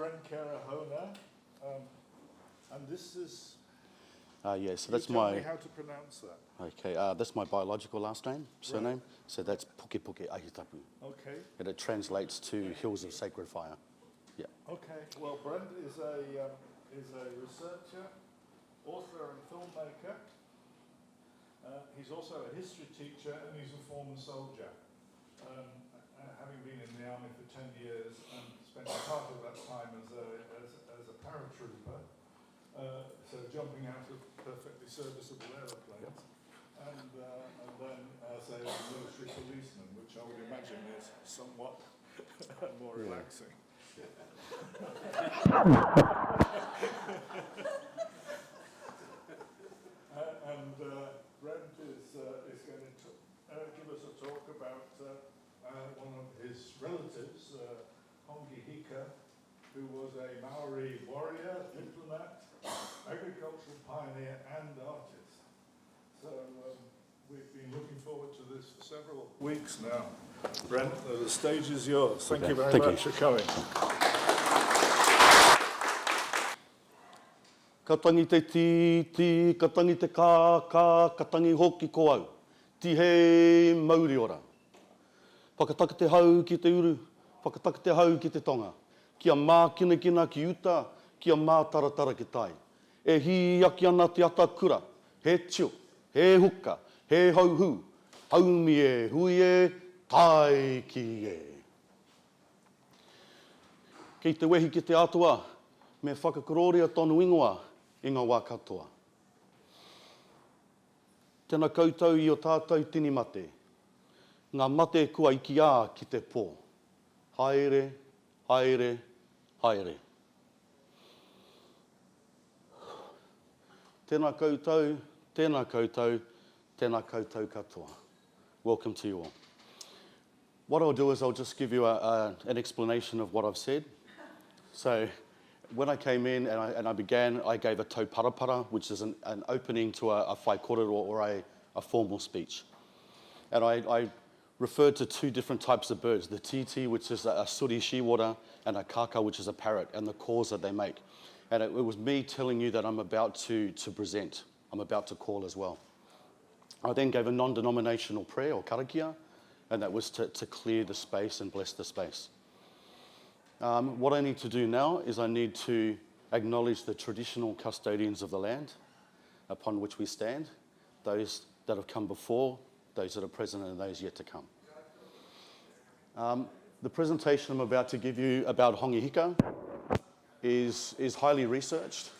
Brent Kerehona, and this is... Yes, so that's tell my... me how to pronounce that. Okay, that's my biological last name, surname. Right. So that's Pukepuke Ahitapu. Okay. And it translates to Hills of Sacred Fire. Yeah. Okay. Well, Brent is a researcher, author, and filmmaker. He's also a history teacher, and he's a former soldier, having been in the army for 10 years and spent part of that time as a paratrooper. So jumping out of perfectly serviceable aeroplanes, and then as a military policeman, which I would imagine is somewhat more relaxing. And Brent is going to give us a talk about one of his relatives, Hongi Hika, who was a Maori warrior, diplomat, agricultural pioneer, and artist. So we've been looking forward to this for several weeks now. Brent, the stage is yours. Thank you very much for coming. Ka tangi te ti, ka tangi te ka, ka tangi hoki ko au. Ti he Maori ora. Whakataka te hau ki te uru, whakataka te hau ki te tonga. Kia mā kina ki uta, kia mā taratara ki tai. E hi aki ana te ata kura, he tio, he huka, he hauhu, haumi e, hui e, tai ki e. Kei te wehi ki te atua, me whakakororia tonu ingoa i ngā wā katoa. Tēnā koutou i o tātou tini mate. Ngā mate kua iki ā ki te pō. Haere, haere, haere. Tēnā koutou, tēnā koutou, tēnā koutou katoa. Welcome to you all. What I'll do is I'll just give you an explanation of what I've said. So when I came in and I began, I gave a tau parapara, which is an opening to a whai kōrero or a formal speech. And I referred to two different types of birds, the titi, which is a suri shearwater, and a kaka, which is a parrot, and the calls that they make. And it was me telling you that I'm about to present. I'm about to call as well. I then gave a non-denominational prayer, or karakia, and that was to clear the space and bless the space. What I need to do now is I need to acknowledge the traditional custodians of the land upon which we stand, those that have come before, those that are present, and those yet to come. The presentation I'm about to give you about Hongi Hika is highly researched.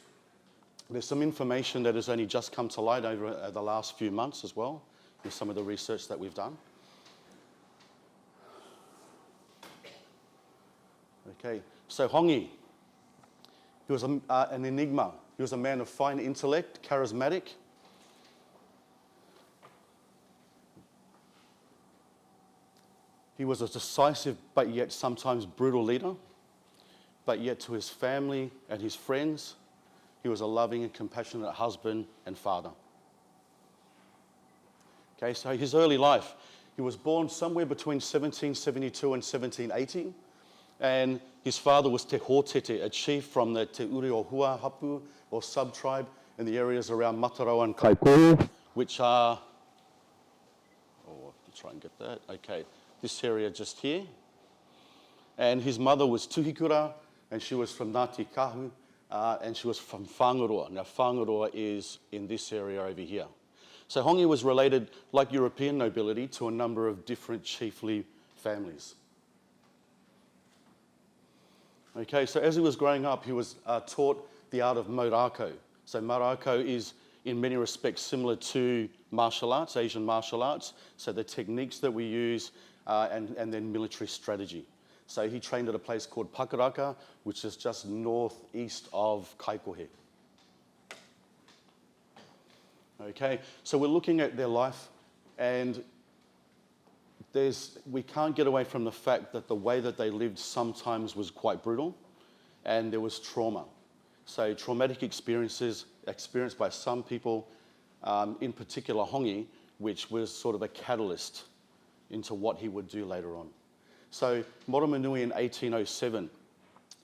There's some information that has only just come to light over the last few months as well, with some of the research that we've done. Okay, so Hongi, he was an enigma. He was a man of fine intellect, charismatic. He was a decisive but yet sometimes brutal leader, but yet to his family and his friends, he was a loving and compassionate husband and father. Okay, so his early life, he was born somewhere between 1772 and 1780, and his father was Te Hōtete, a chief from the Te Uri o Huahapu, or sub-tribe in the areas around Matarau and Kaikoura, which are, I'll try and get that, okay, this area just here. And his mother was Tuhikura, and she was from Ngāti Kahu, and she was from Whangaroa. Now, Whangaroa is in this area over here. So Hongi was related, like European nobility, to a number of different chiefly families. Okay, so as he was growing up, he was taught the art of maurako. So maurako is, in many respects, similar to martial arts, Asian martial arts. So the techniques that we use, and then military strategy. So he trained at a place called Pakaraka, which is just northeast of Kaikohe. Okay, so we're looking at their life, and we can't get away from the fact that the way that they lived sometimes was quite brutal, and there was trauma. So traumatic experiences experienced by some people, in particular Hongi, which was sort of a catalyst into what he would do later on. So Moromanui in 1807,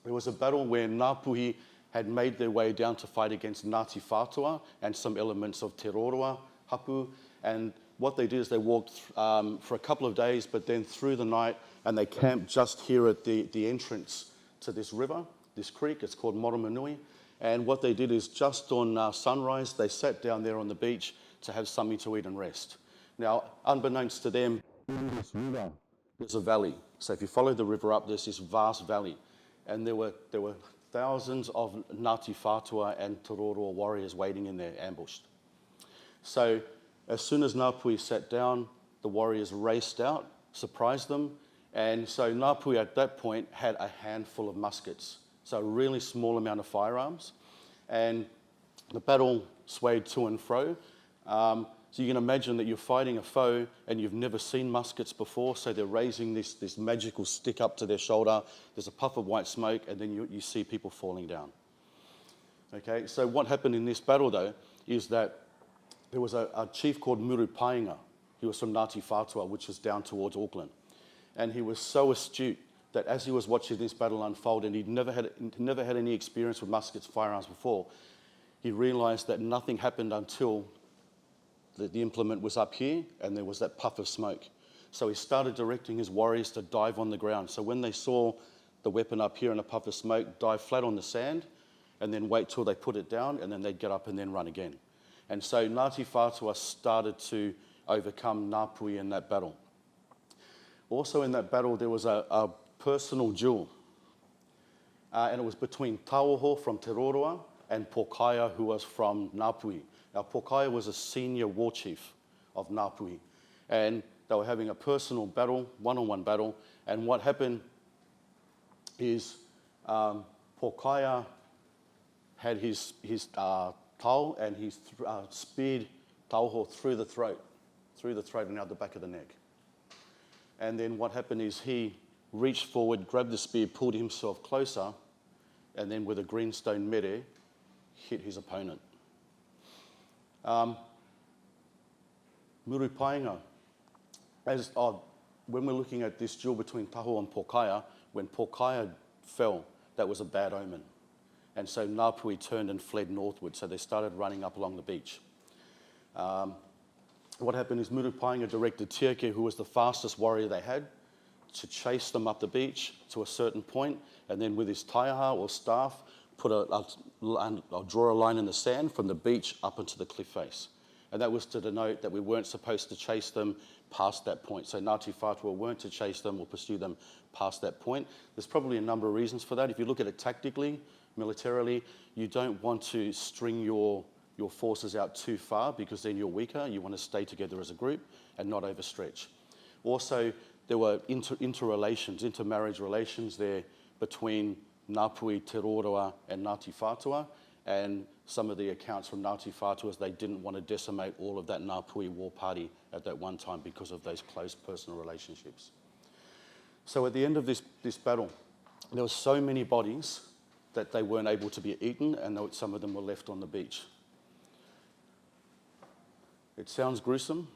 There was a battle where Ngāpuhi had made their way down to fight against Ngāti Whātua and some elements of Te Roroa, Hapu, and what they did is they walked for a couple of days, but then through the night, and they camped just here at the entrance to this river, this creek. It's called Moromanui. And what they did is just on sunrise, they sat down there on the beach to have something to eat and rest. Now, unbeknownst to them, in this river, there's a valley. So if you follow the river up, there's this vast valley. And there were thousands of Ngāti Whātua and Te Roroa warriors waiting in there, ambushed. So as soon as Ngāpuhi sat down, the warriors raced out, surprised them, and so Ngāpuhi at that point had a handful of muskets, so a really small amount of firearms, and the battle swayed to and fro. So you can imagine that you're fighting a foe and you've never seen muskets before, so they're raising this magical stick up to their shoulder, there's a puff of white smoke, and then you see people falling down. Okay, so what happened in this battle though is that there was a chief called Murupainga. He was from Ngāti Whātua, which is down towards Auckland. And he was so astute that as he was watching this battle unfold, and he'd never had any experience with muskets, firearms before, he realised that nothing happened until the implement was up here and there was that puff of smoke. So he started directing his warriors to dive on the ground. So when they saw the weapon up here and a puff of smoke, dive flat on the sand and then wait till they put it down, and then they'd get up and then run again. And so Ngāti Whātua started to overcome Ngāpuhi in that battle. Also in that battle, there was a personal duel. And it was between Tauho from Te Roroa and Pokaia, who was from Ngāpuhi. Now, Pokaia was a senior war chief of Ngāpuhi. And they were having a personal battle, one-on-one battle. And what happened is Pokaia had his tau, and he speared Tauho through the throat and out the back of the neck. And then what happened is he reached forward, grabbed the spear, pulled himself closer, and then with a greenstone mere, hit his opponent. Murupainga, when we're looking at this duel between Taho and Pokaia, when Pokaia fell, that was a bad omen. And so Ngāpuhi turned and fled northward, so they started running up along the beach. What happened is Murupainga directed Tiake, who was the fastest warrior they had, to chase them up the beach to a certain point, and then with his taiaha or staff, I'll draw a line in the sand from the beach up into the cliff face. And that was to denote that we weren't supposed to chase them past that point. So Ngāti Whātua weren't to chase them or pursue them past that point. There's probably a number of reasons for that. If you look at it tactically, militarily, you don't want to string your forces out too far, because then you're weaker. You want to stay together as a group and not overstretch. Also, there were intermarriage relations there between Ngāpuhi, Te Roroa and Ngāti Whātua, and some of the accounts from Ngāti Whātua is they didn't want to decimate all of that Ngāpuhi war party at that one time because of those close personal relationships. So at the end of this battle, there were so many bodies that they weren't able to be eaten, and some of them were left on the beach. It sounds gruesome.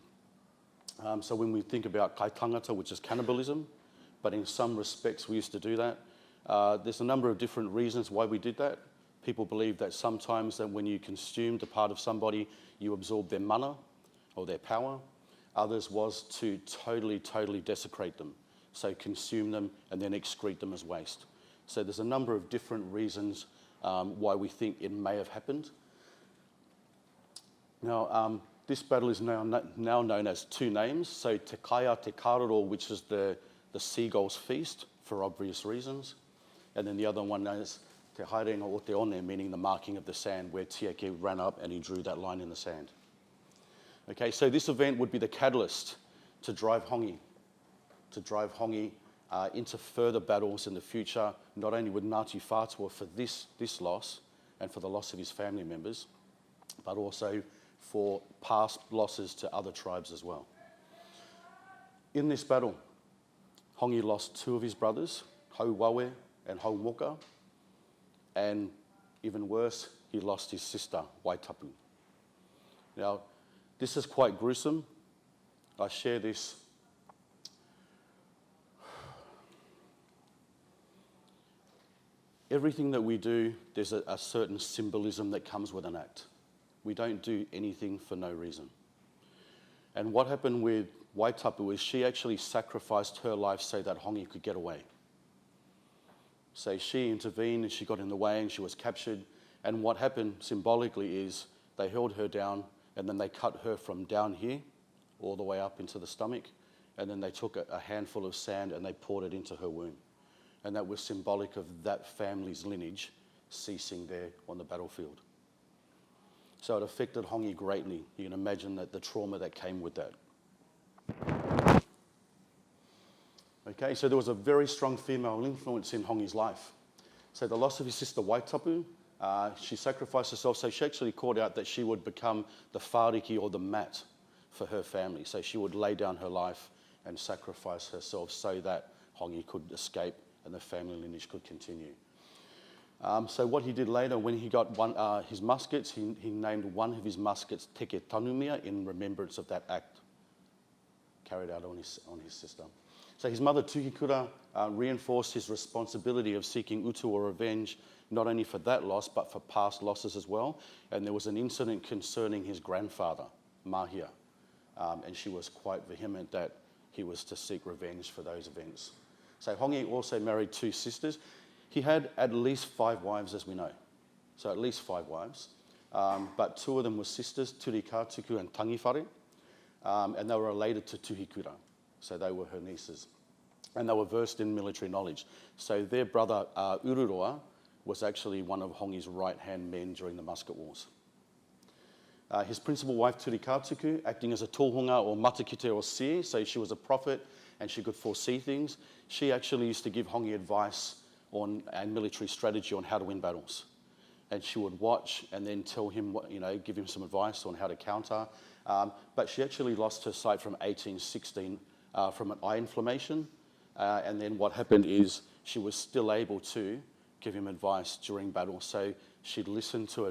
So when we think about kai tangata, which is cannibalism, but in some respects we used to do that. There's a number of different reasons why we did that. People believe that sometimes that when you consumed a part of somebody, you absorb their mana or their power. Others was to totally desecrate them. So consume them and then excrete them as waste. So there's a number of different reasons why we think it may have happened. Now, this battle is now known as two names. So Te Kaia Te Karoro, which is the seagull's feast, for obvious reasons. And then the other one is Te Haerenga o Te One, meaning the marking of the sand, where Tiake ran up and he drew that line in the sand. Okay, so this event would be the catalyst to drive Hongi into further battles in the future, not only with Ngāti Whātua for this loss and for the loss of his family members, but also for past losses to other tribes as well. In this battle, Hongi lost two of his brothers, Hau Wawe and Hau Moka, and even worse, he lost his sister, Waitapu. Now, this is quite gruesome. I share this everything that we do, there's a certain symbolism that comes with an act. We don't do anything for no reason. And what happened with Ahitapu is she actually sacrificed her life so that Hongi could get away. So she intervened and she got in the way and she was captured. And what happened symbolically is they held her down and then they cut her from down here all the way up into the stomach. And then they took a handful of sand and they poured it into her womb. And that was symbolic of that family's lineage ceasing there on the battlefield. So it affected Hongi greatly. You can imagine that the trauma that came with that. Okay, so there was a very strong female influence in Hongi's life. So the loss of his sister Ahitapu, she sacrificed herself. So she actually called out that she would become the whāriki or the mat for her family. So she would lay down her life and sacrifice herself so that Hongi could escape and the family lineage could continue. So what he did later, when he got his muskets, he named one of his muskets Teke Tanumia in remembrance of that act carried out on his sister. So his mother Tuhikura reinforced his responsibility of seeking utu or revenge, not only for that loss, but for past losses as well. And there was an incident concerning his grandfather, Mahia, and she was quite vehement that he was to seek revenge for those events. So Hongi also married 2 sisters. He had at least 5 wives, as we know. So at least 5 wives. But 2 of them were sisters, Turikatuku and Tangifare, and they were related to Tuhikura. So they were her nieces. And they were versed in military knowledge. So their brother, Ururoa, was actually one of Hongi's right-hand men during the Musket Wars. His principal wife, Turikatuku, acting as a tōhunga or matakite or seer, so she was a prophet and she could foresee things. She actually used to give Hongi advice and military strategy on how to win battles. And she would watch and then tell him, give him some advice on how to counter. But she actually lost her sight from 1816 from an eye inflammation. And then what happened is she was still able to give him advice during battle. So she'd listen to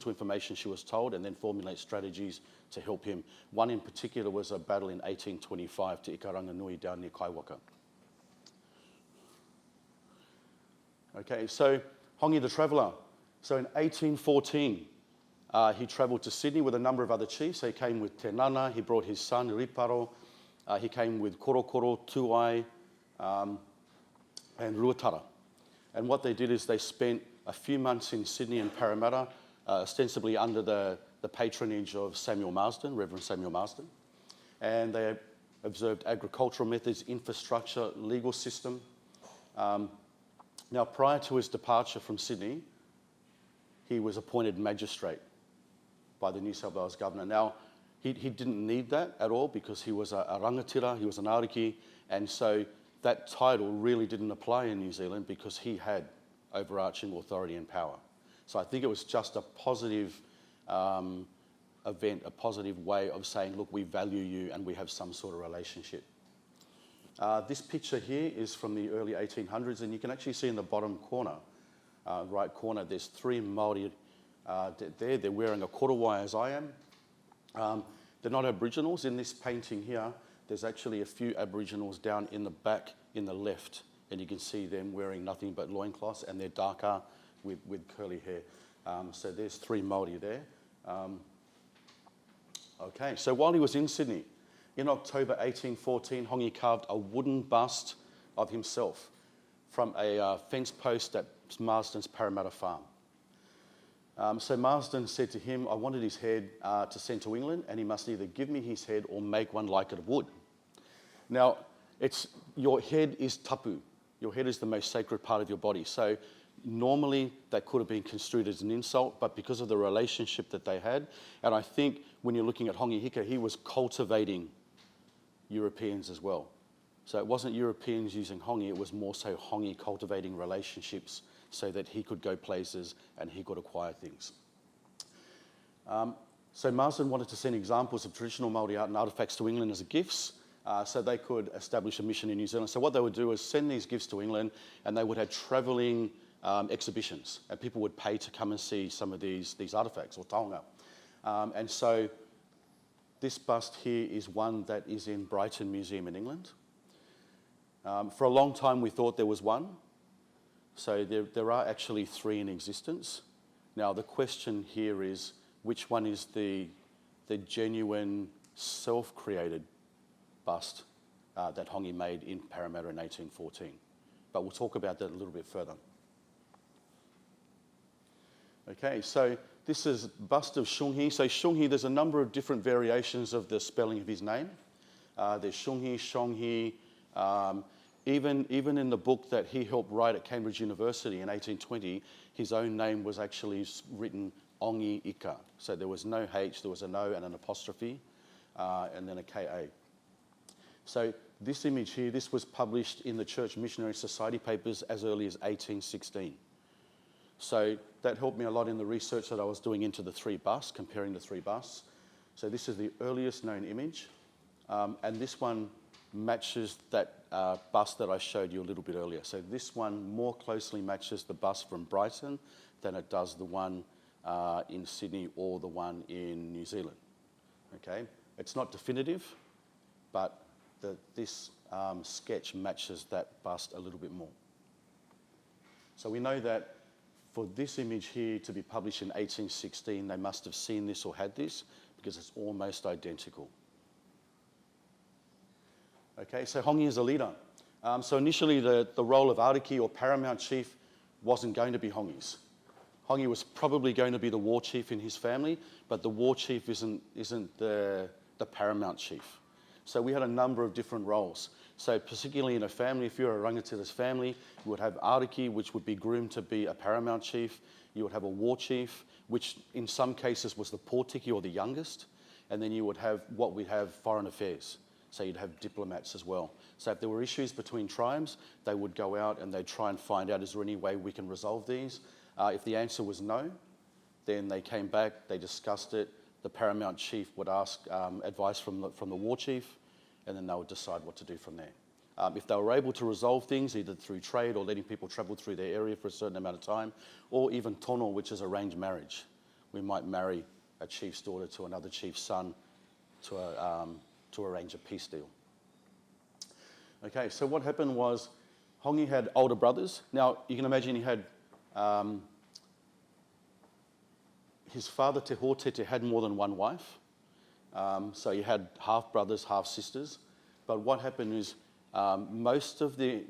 information she was told and then formulate strategies to help him. One in particular was a battle in 1825 to Ikaranganui down near Kaiwaka. Okay, so Hongi the Traveller. So in 1814, he travelled to Sydney with a number of other chiefs. So he came with Te Nana, he brought his son, Riparo. He came with Korokoro, Tuai, and Ruatara. And what they did is they spent a few months in Sydney and Parramatta, ostensibly under the patronage of Samuel Marsden, Reverend Samuel Marsden. And they observed agricultural methods, infrastructure, legal system. Now, prior to his departure from Sydney, he was appointed magistrate by the New South Wales governor. Now, he didn't need that at all because he was a rangatira, he was an ariki, and so that title really didn't apply in New Zealand because he had overarching authority and power. So I think it was just a positive event, a positive way of saying, look, we value you and we have some sort of relationship. This picture here is from the early 1800s, and you can actually see in the bottom corner, right corner, there's 3 Maori there. They're wearing a korowai as I am. They're not Aboriginals. In this painting here, there's actually a few Aboriginals down in the back in the left, and you can see them wearing nothing but loincloths, and they're darker with curly hair. So there's 3 Maori there. Okay, so while he was in Sydney, in October 1814, Hongi carved a wooden bust of himself from a fence post at Marsden's Parramatta farm. So Marsden said to him, I wanted his head to send to England, and he must either give me his head or make one like it of wood. Now, your head is tapu. Your head is the most sacred part of your body. So normally that could have been construed as an insult, but because of the relationship that they had, and I think when you're looking at Hongi Hika, he was cultivating Europeans as well. So it wasn't Europeans using Hongi, it was more so Hongi cultivating relationships so that he could go places and he could acquire things. So Marsden wanted to send examples of traditional Māori art and artefacts to England as gifts so they could establish a mission in New Zealand. So what they would do is send these gifts to England and they would have travelling exhibitions and people would pay to come and see some of these artefacts or taonga. And so this bust here is one that is in Brighton Museum in England. For a long time we thought there was one. So there are actually 3 in existence. Now the question here is, which one is the genuine self-created bust that Hongi made in Parramatta in 1814? But we'll talk about that a little bit further. Okay, so this is bust of Shungi. So Shungi, there's a number of different variations of the spelling of his name. There's Shungi, Shonghi. Even in the book that he helped write at Cambridge University in 1820, his own name was actually written Hongi Hika. So there was no H, there was an O and an apostrophe, and then a K-A. So this image here, this was published in the Church Missionary Society papers as early as 1816. So that helped me a lot in the research that I was doing into the 3 busts, comparing the 3 busts. So this is the earliest known image, and this one matches that bust that I showed you a little bit earlier. So this one more closely matches the bust from Brighton than it does the one in Sydney or the one in New Zealand. Okay, it's not definitive, but this sketch matches that bust a little bit more. So we know that for this image here to be published in 1816, they must have seen this or had this, because it's almost identical. Okay, so Hongi is a leader. So initially the role of Ariki or paramount chief wasn't going to be Hongi's. Hongi was probably going to be the war chief in his family, but the war chief isn't the paramount chief. So we had a number of different roles. So particularly in a family, if you're a rangatira's family, you would have Ariki, which would be groomed to be a paramount chief. You would have a war chief, which in some cases was the Pōtiki or the youngest. And then you would have what we have foreign affairs. So you'd have diplomats as well. So if there were issues between tribes, they would go out and they'd try and find out, is there any way we can resolve these? If the answer was no, then they came back, they discussed it. The paramount chief would ask advice from the war chief, and then they would decide what to do from there. If they were able to resolve things, either through trade or letting people travel through their area for a certain amount of time, or even tono, which is arranged marriage. We might marry a chief's daughter to another chief's son to arrange a peace deal. Okay, so what happened was Hongi had older brothers. Now, you can imagine he had his father, Te Hōtete, had more than one wife. So he had half brothers, half sisters. But what happened is most of the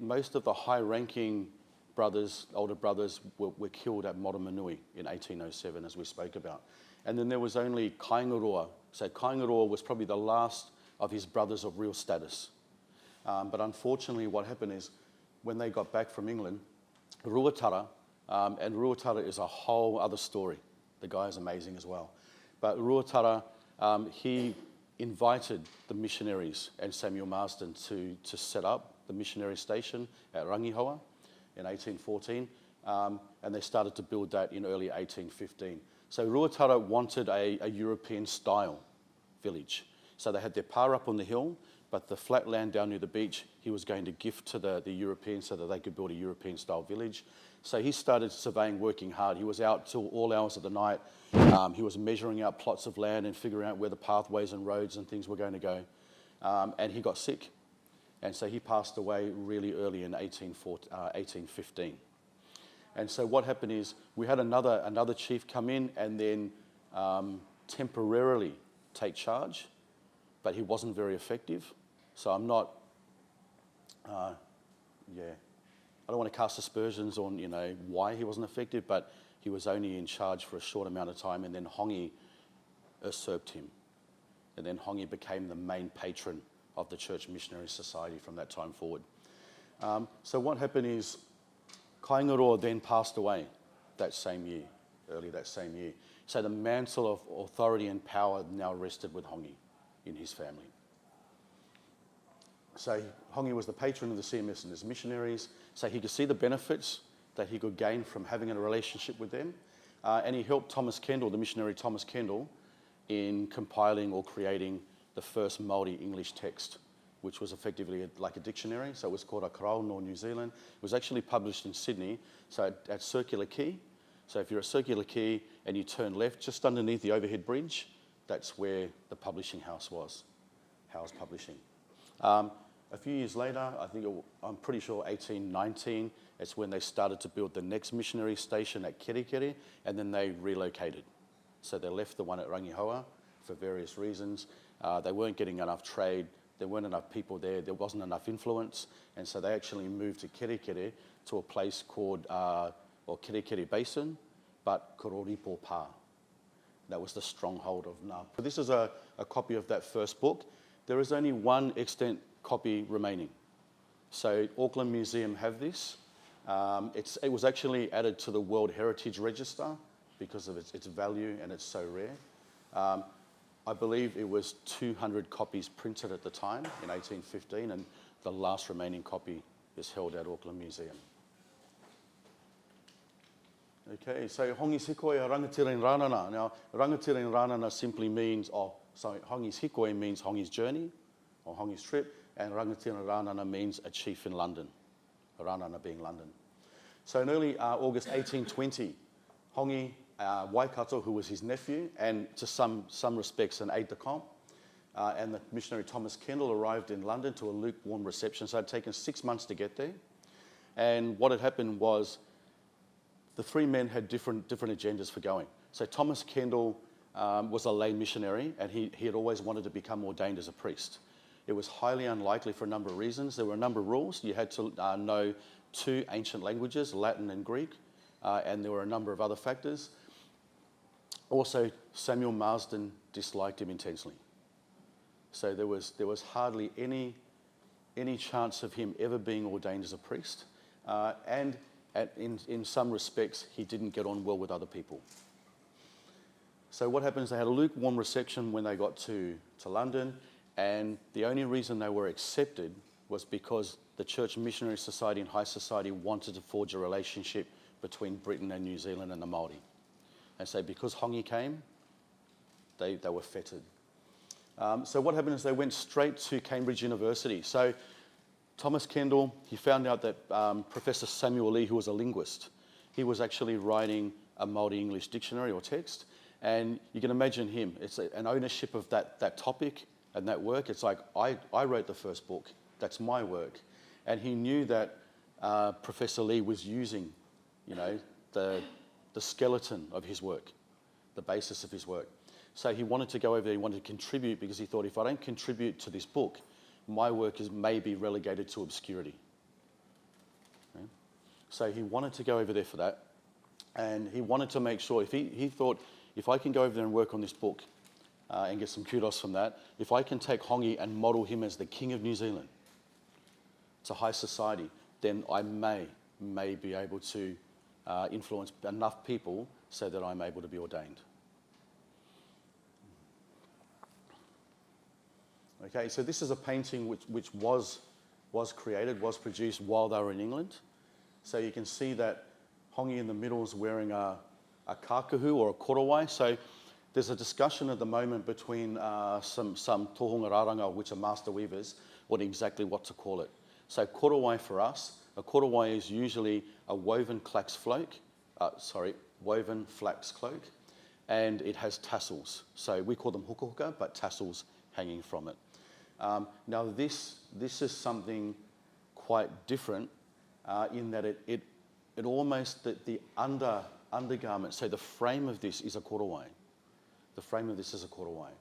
high-ranking brothers, older brothers, were killed at Moromanui in 1807, as we spoke about. And then there was only Kaingaroa. So Kaingaroa was probably the last of his brothers of real status. But unfortunately, what happened is when they got back from England, Ruatara, and Ruatara is a whole other story. The guy is amazing as well. But Ruatara, he invited the missionaries and Samuel Marsden to set up the missionary station at Rangihoa in 1814, and they started to build that in early 1815. So Ruatara wanted a European-style village. So they had their pa up on the hill, but the flat land down near the beach, he was going to gift to the Europeans so that they could build a European-style village. So he started surveying, working hard. He was out till all hours of the night. He was measuring out plots of land and figuring out where the pathways and roads and things were going to go. And he got sick. And so he passed away really early in 1815. And so what happened is we had another chief come in and then temporarily take charge, but he wasn't very effective. So I'm not, I don't want to cast aspersions on, why he wasn't effective, but he was only in charge for a short amount of time, and then Hongi usurped him. And then Hongi became the main patron of the Church Missionary Society from that time forward. So what happened is Kaingaroa then passed away early that same year. So the mantle of authority and power now rested with Hongi in his family. So Hongi was the patron of the CMS and his missionaries, so he could see the benefits that he could gain from having a relationship with them. And he helped Thomas Kendall, the missionary Thomas Kendall, in compiling or creating the first Maori English text, which was effectively like a dictionary. So it was called a Kerehona, New Zealand. It was actually published in Sydney, so at Circular Quay. So if you're at Circular Quay and you turn left, just underneath the overhead bridge, that's where the publishing house was, Howes Publishing. A few years later, I'm pretty sure 1819, it's when they started to build the next missionary station at Kerehona, and then they relocated. So they left the one at Rangihoa for various reasons. They weren't getting enough trade, there weren't enough people there wasn't enough influence, and so they actually moved to Kerehona to a place called, Kerehona Basin, but Kororipo Pa. That was the stronghold of Ngāpuhi. So this is a copy of that first book. There is only one extant copy remaining. So Auckland Museum have this. It was actually added to the World Heritage Register because of its value and it's so rare. I believe it was 200 copies printed at the time in 1815, and the last remaining copy is held at Auckland Museum. Okay, so Hongi's Hikoi a rangatira in Ranana. Now, rangatira in Ranana simply means, Hongi's Hikoi means Hongi's journey or Hongi's trip, and rangatira in Ranana means a chief in London, Ranana being London. So in early August 1820, Hongi Waikato, who was his nephew, and to some respects an aide-de-camp, and the missionary Thomas Kendall arrived in London to a lukewarm reception. So it had taken 6 months to get there. And what had happened was the three men had different agendas for going. So Thomas Kendall was a lay missionary, and he had always wanted to become ordained as a priest. It was highly unlikely for a number of reasons. There were a number of rules. You had to know 2 ancient languages, Latin and Greek, and there were a number of other factors. Also, Samuel Marsden disliked him intensely. So there was hardly any chance of him ever being ordained as a priest. And in some respects, he didn't get on well with other people. So what happens, they had a lukewarm reception when they got to London, and the only reason they were accepted was because the Church Missionary Society and High Society wanted to forge a relationship between Britain and New Zealand and the Maori. And so because Hongi came, they were fettered. So what happened is they went straight to Cambridge University. So Thomas Kendall, he found out that Professor Samuel Lee, who was a linguist, he was actually writing a Maori English dictionary or text. And you can imagine him, it's an ownership of that topic and that work. It's like, I wrote the first book, that's my work. And he knew that Professor Lee was using, the skeleton of his work, the basis of his work. So he wanted to go over there, he wanted to contribute, because he thought, if I don't contribute to this book, my work may be relegated to obscurity. Okay? So he wanted to go over there for that, and he wanted to make sure, he thought, if I can go over there and work on this book and get some kudos from that, if I can take Hongi and model him as the King of New Zealand to high society, then I may be able to influence enough people so that I'm able to be ordained. Okay, so this is a painting which was produced while they were in England. So you can see that Hongi in the middle is wearing a kākahu or a korowai. So there's a discussion at the moment between some tohunga raranga, which are master weavers, on exactly what to call it. So korowai for us, a korowai is usually a woven flax cloak, and it has tassels. So we call them huka, but tassels hanging from it. Now this is something quite different in that it almost, the undergarment, so the frame of this is a korowai. The frame of this is a korowai.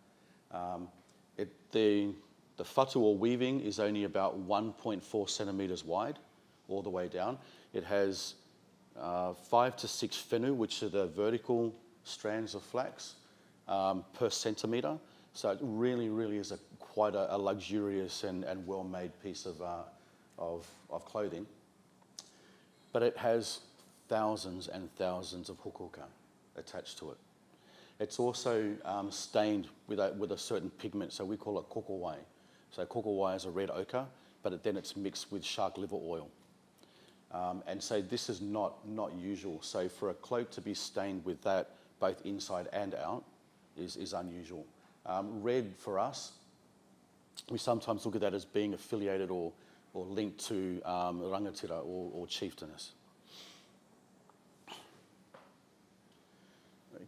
The whatu or weaving is only about 1.4 centimetres wide all the way down. It has 5 to 6 whenu, which are the vertical strands of flax per centimetre. So it really is quite a luxurious and well-made piece of clothing. But it has thousands and thousands of hukuka attached to it. It's also stained with a certain pigment, so we call it kokowai. So kokowai is a red ochre, but then it's mixed with shark liver oil. And so this is not usual. So for a cloak to be stained with that, both inside and out, is unusual. Red for us, we sometimes look at that as being affiliated or linked to rangatira or chieftainess.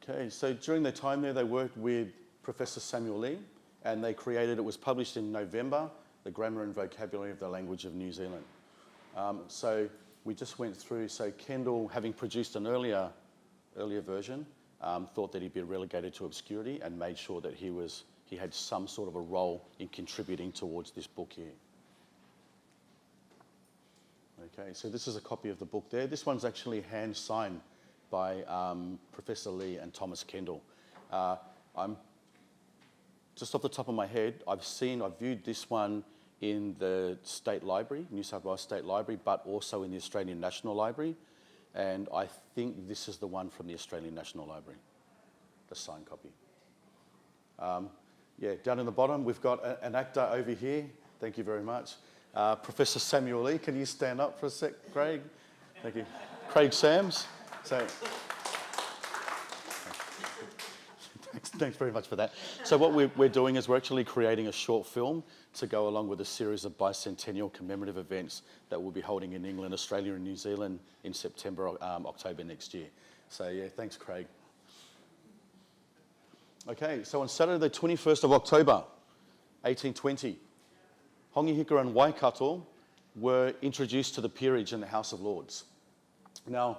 Okay, so during their time there, they worked with Professor Samuel Lee, and they created, it was published in November the grammar and vocabulary of the language of New Zealand. So we just went through, so Kendall, having produced an earlier version, thought that he'd be relegated to obscurity and made sure that he had some sort of a role in contributing towards this book here. Okay, so this is a copy of the book there. This one's actually hand-signed by Professor Lee and Thomas Kendall. I'm just off the top of my head, I've viewed this one in the State Library, New South Wales State Library, but also in the Australian National Library. And I think this is the one from the Australian National Library, the signed copy. Yeah, down in the bottom, we've got an actor over here. Thank you very much. Professor Samuel Lee, can you stand up for a sec, Craig? Thank you. Craig Sams. So, thanks very much for that. So what we're doing is we're actually creating a short film to go along with a series of bicentennial commemorative events that we'll be holding in England, Australia and New Zealand in September, October next year. So yeah, thanks Craig. Okay, so on Saturday the 21st of October, 1820, Hongi Hika and Waikato were introduced to the peerage in the House of Lords. Now,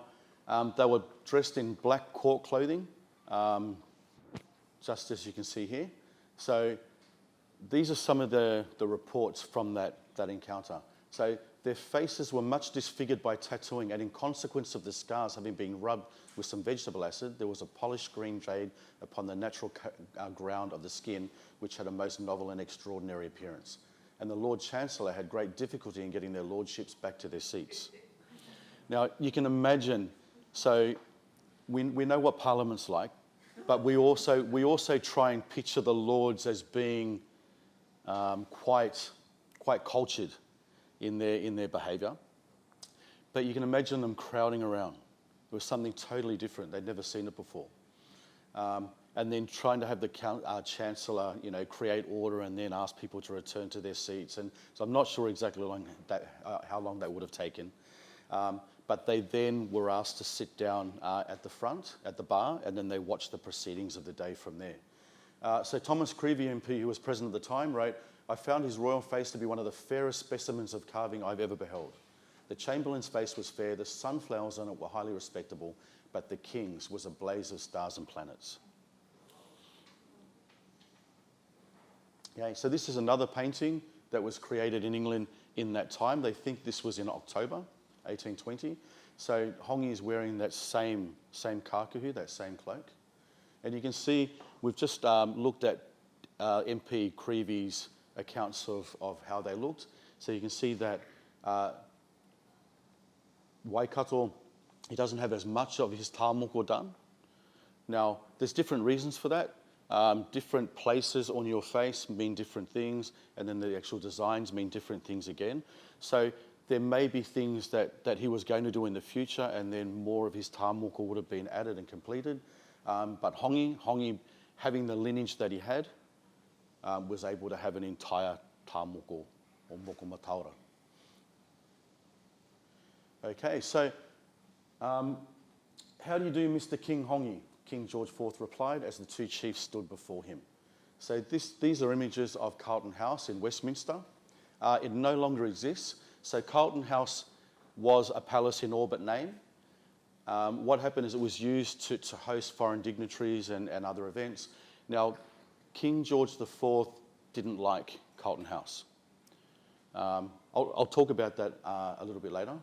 they were dressed in black court clothing, just as you can see here. So these are some of the reports from that encounter. So their faces were much disfigured by tattooing, and in consequence of the scars having been rubbed with some vegetable acid, there was a polished green jade upon the natural ground of the skin, which had a most novel and extraordinary appearance. And the Lord Chancellor had great difficulty in getting their lordships back to their seats. Now, you can imagine, so we know what Parliament's like, but we also try and picture the Lords as being quite cultured in their behaviour. But you can imagine them crowding around. It was something totally different. They'd never seen it before. And then trying to have the Chancellor, create order and then ask people to return to their seats. And so I'm not sure exactly how long that would have taken. But they then were asked to sit down at the front, at the bar, and then they watched the proceedings of the day from there. So Thomas Creevey MP, who was present at the time, wrote, "I found his royal face to be one of the fairest specimens of carving I've ever beheld. The Chamberlain's face was fair, the sunflowers on it were highly respectable, but the King's was a blaze of stars and planets." Okay, so this is another painting that was created in England in that time. They think this was in October 1820. So Hongi is wearing that same kākuhu, that same cloak. And you can see, we've just looked at MP Creevey's accounts of how they looked. So you can see that Waikato, he doesn't have as much of his tāmoko done. Now, there's different reasons for that. Different places on your face mean different things, and then the actual designs mean different things again. So there may be things that he was going to do in the future, and then more of his tāmoko would have been added and completed. But Hongi, having the lineage that he had, was able to have an entire tāmoko, or moko mataura. Okay, so how do you do, Mr. King Hongi? King George IV replied as the two chiefs stood before him. So these are images of Carlton House in Westminster. It no longer exists. So Carlton House was a palace in all but name. What happened is it was used to host foreign dignitaries and other events. Now, King George IV didn't like Carlton House. I'll talk about that a little bit later.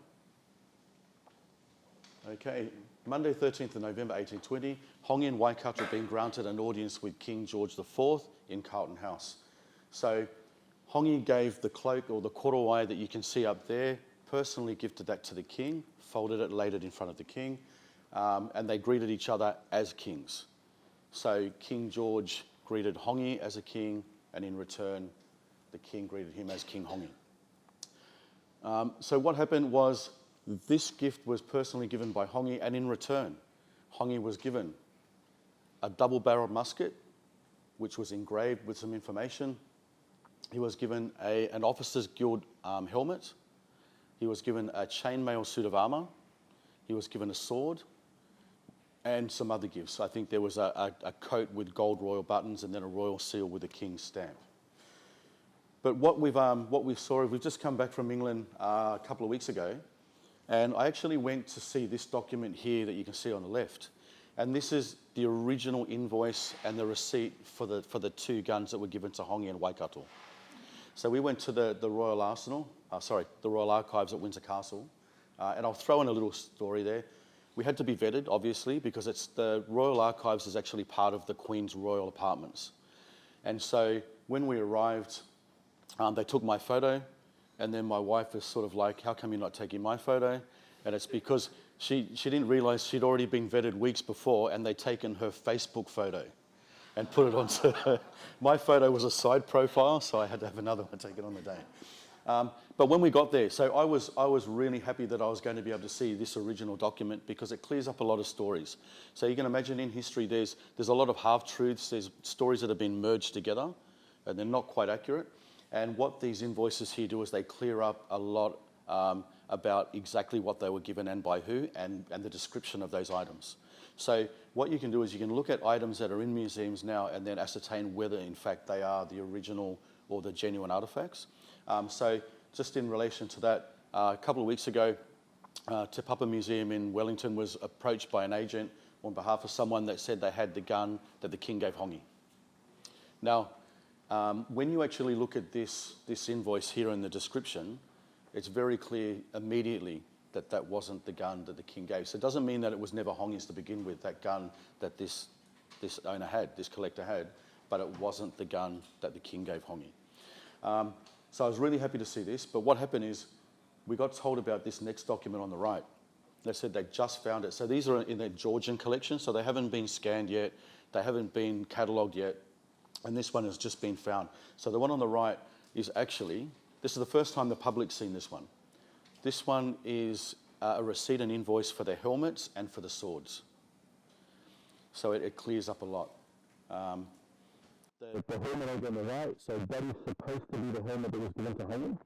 Okay, Monday 13th of November 1820, Hongi and Waikato had been granted an audience with King George IV in Carlton House. So Hongi gave the cloak, or the korowai that you can see up there, personally gifted that to the king, folded it, laid it in front of the king, and they greeted each other as kings. So King George greeted Hongi as a king, and in return, the king greeted him as King Hongi. So what happened was, this gift was personally given by Hongi, and in return, Hongi was given a double-barreled musket, which was engraved with some information. He was given an officer's guild helmet. He was given a chainmail suit of armour. He was given a sword and some other gifts. I think there was a coat with gold royal buttons and then a royal seal with a king's stamp. But what we saw, we've just come back from England a couple of weeks ago, and I actually went to see this document here that you can see on the left. And this is the original invoice and the receipt for the 2 guns that were given to Hongi and Waikato. So we went to the Royal Archives at Windsor Castle, and I'll throw in a little story there. We had to be vetted, obviously, because the Royal Archives is actually part of the Queen's Royal Apartments. And so when we arrived, they took my photo, and then my wife was sort of like, how come you're not taking my photo? And it's because she didn't realise she'd already been vetted weeks before, and they'd taken her Facebook photo and put it onto her. My photo was a side profile, so I had to have another one taken on the day. But when we got there, so I was really happy that I was going to be able to see this original document because it clears up a lot of stories. So you can imagine in history there's a lot of half-truths, there's stories that have been merged together, and they're not quite accurate. And what these invoices here do is they clear up a lot about exactly what they were given and by who, and the description of those items. So what you can do is you can look at items that are in museums now and then ascertain whether in fact they are the original or the genuine artefacts. So just in relation to that, a couple of weeks ago, Te Papa Museum in Wellington was approached by an agent on behalf of someone that said they had the gun that the king gave Hongi. Now, when you actually look at this invoice here in the description, it's very clear immediately that that wasn't the gun that the king gave. So it doesn't mean that it was never Hongi's to begin with, that gun that this owner had, this collector had, but it wasn't the gun that the king gave Hongi. So I was really happy to see this, but what happened is we got told about this next document on the right. They said they just found it. So these are in their Georgian collection, so they haven't been scanned yet, they haven't been catalogued yet, and this one has just been found. So the one on the right is actually, this is the first time the public's seen this one. This one is a receipt and invoice for the helmets and for the swords. So it clears up a lot. The helmet over on the right, so that is supposed to be the helmet that was given to Hongi.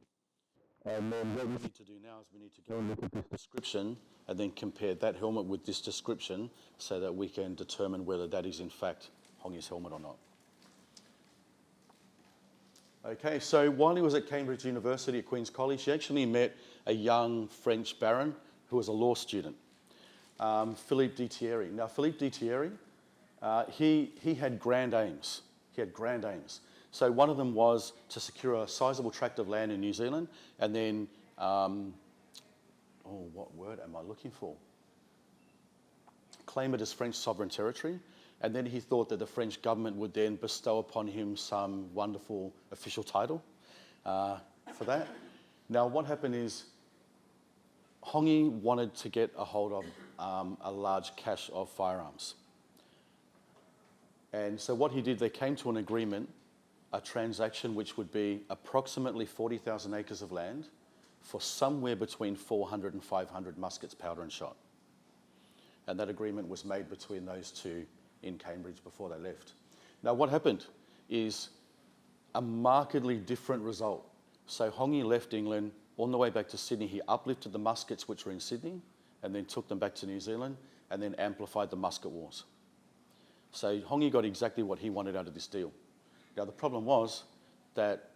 And then what we need to do now is we need to go and look at this description and then compare that helmet with this description so that we can determine whether that is in fact Hongi's helmet or not. Okay, so while he was at Cambridge University at Queen's College, he actually met a young French baron who was a law student, Philippe de Thierry. Now, Philippe de Thierry, he had grand aims. He had grand aims. So one of them was to secure a sizable tract of land in New Zealand and then, what word am I looking for? Claim it as French sovereign territory. And then he thought that the French government would then bestow upon him some wonderful official title for that. Now, what happened is Hongi wanted to get a hold of a large cache of firearms. And so what he did, they came to an agreement, a transaction which would be approximately 40,000 acres of land for somewhere between 400 and 500 muskets, powder and shot. And that agreement was made between those two in Cambridge before they left. Now what happened is a markedly different result. So Hongi left England on the way back to Sydney. He uplifted the muskets which were in Sydney and then took them back to New Zealand and then amplified the musket wars. So Hongi got exactly what he wanted out of this deal. Now the problem was that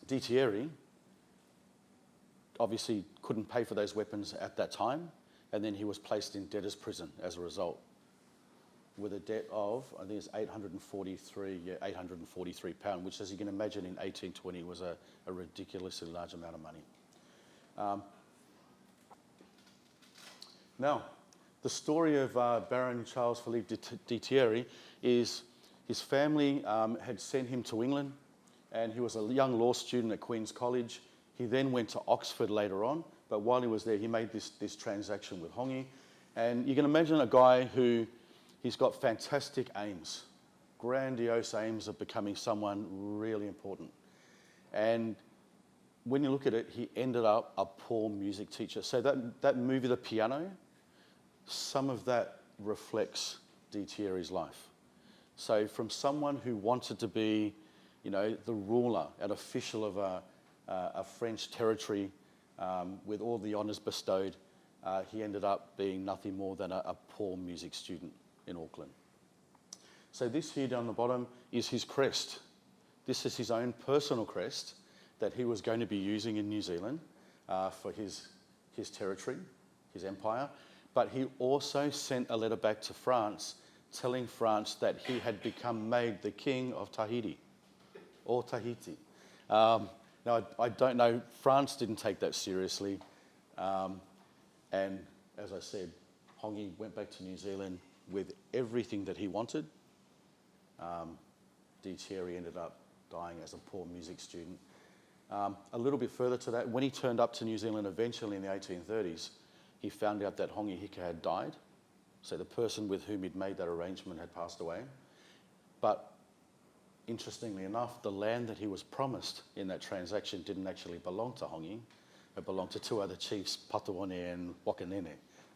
de Thierry obviously couldn't pay for those weapons at that time, and then he was placed in debtor's prison as a result, with a debt of, I think it's 843 pounds, which, as you can imagine, in 1820 was a ridiculously large amount of money. Now, the story of Baron Charles Philippe de Thierry is his family had sent him to England, and he was a young law student at Queen's College. He then went to Oxford later on, but while he was there, he made this transaction with Hongi. And you can imagine a guy who, he's got fantastic aims, grandiose aims of becoming someone really important. And when you look at it, he ended up a poor music teacher. So that movie, The Piano, some of that reflects de Thierry's life. So from someone who wanted to be, the ruler and official of a French territory with all the honours bestowed, he ended up being nothing more than a poor music student in Auckland. So this here down the bottom is his crest. This is his own personal crest that he was going to be using in New Zealand for his territory, his empire, but he also sent a letter back to France telling France that he had become made the king of Tahiti, or Tahiti. Now, I don't know, France didn't take that seriously, and as I said, Hongi went back to New Zealand with everything that he wanted. D. Thierry ended up dying as a poor music student. A little bit further to that, when he turned up to New Zealand eventually in the 1830s, he found out that Hongi Hika had died. So the person with whom he'd made that arrangement had passed away. But interestingly enough, the land that he was promised in that transaction didn't actually belong to Hongi. It belonged to two other chiefs, Patuone and Wakanene,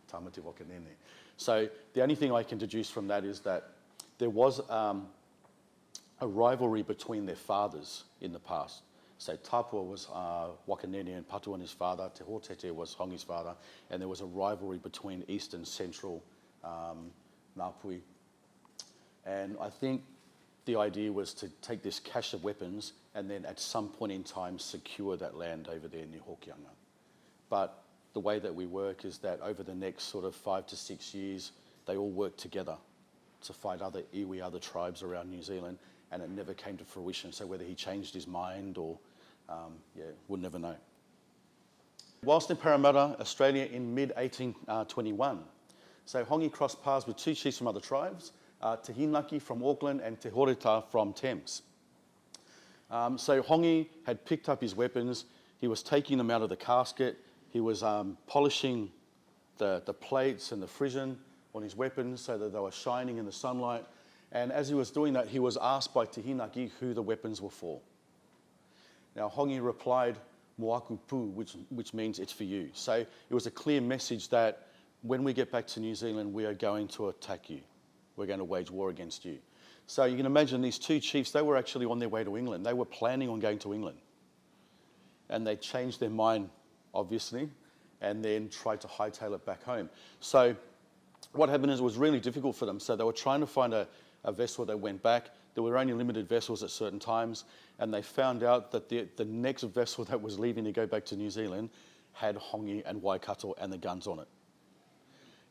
Tamati Wakanene. So the only thing I can deduce from that is that there was a rivalry between their fathers in the past. So Tapua was Wakanene and Patuane's father, Te Hōtete was Hongi's father, and there was a rivalry between East and Central Ngāpuhi. And I think the idea was to take this cache of weapons and then at some point in time secure that land over there near Hokianga. But the way that we work is that over the next sort of 5 to 6 years, they all work together to fight other iwi, other tribes around New Zealand, and it never came to fruition. So whether he changed his mind or, we'll never know. Whilst in Parramatta, Australia in mid-1821, so Hongi crossed paths with two chiefs from other tribes, Te Hinaki from Auckland and Te Horeta from Thames. So Hongi had picked up his weapons, he was taking them out of the casket, he was polishing the plates and the frisson on his weapons so that they were shining in the sunlight. And as he was doing that, he was asked by Te Hinaki who the weapons were for. Now Hongi replied, Moaku pu, which means it's for you. So it was a clear message that when we get back to New Zealand, we are going to attack you. We're going to wage war against you. So you can imagine these two chiefs, they were actually on their way to England. They were planning on going to England. And they changed their mind, obviously, and then tried to hightail it back home. So what happened is it was really difficult for them. So they were trying to find a vessel that went back. There were only limited vessels at certain times, and they found out that the next vessel that was leaving to go back to New Zealand had Hongi and Waikato and the guns on it.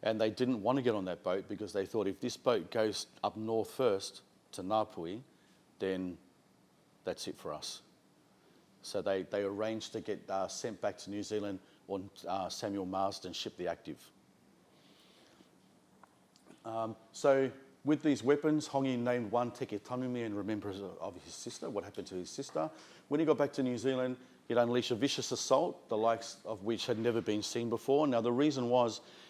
And they didn't want to get on that boat because they thought if this boat goes up north first to Ngāpuhi, then that's it for us. So they arranged to get sent back to New Zealand on Samuel Marsden ship, the Active. So with these weapons, Hongi named one Teke Tanumi in remembrance of his sister, what happened to his sister. When he got back to New Zealand, he'd unleash a vicious assault, the likes of which had never been seen before. Now the reason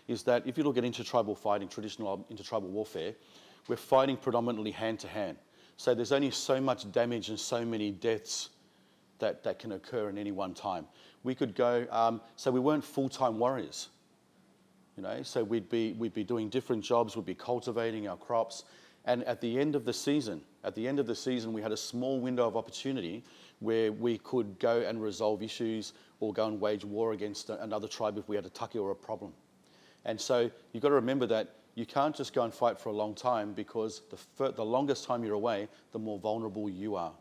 is that if you look at intertribal fighting, traditional intertribal warfare, we're fighting predominantly hand to hand. So there's only so much damage and so many deaths that can occur in any one time. We could go, so we weren't full-time warriors. You know, so we'd be doing different jobs, we'd be cultivating our crops, and at the end of the season, we had a small window of opportunity where we could go and resolve issues or go and wage war against another tribe if we had a take or a problem. And so you've got to remember that you can't just go and fight for a long time because the longest time you're away, the more vulnerable you are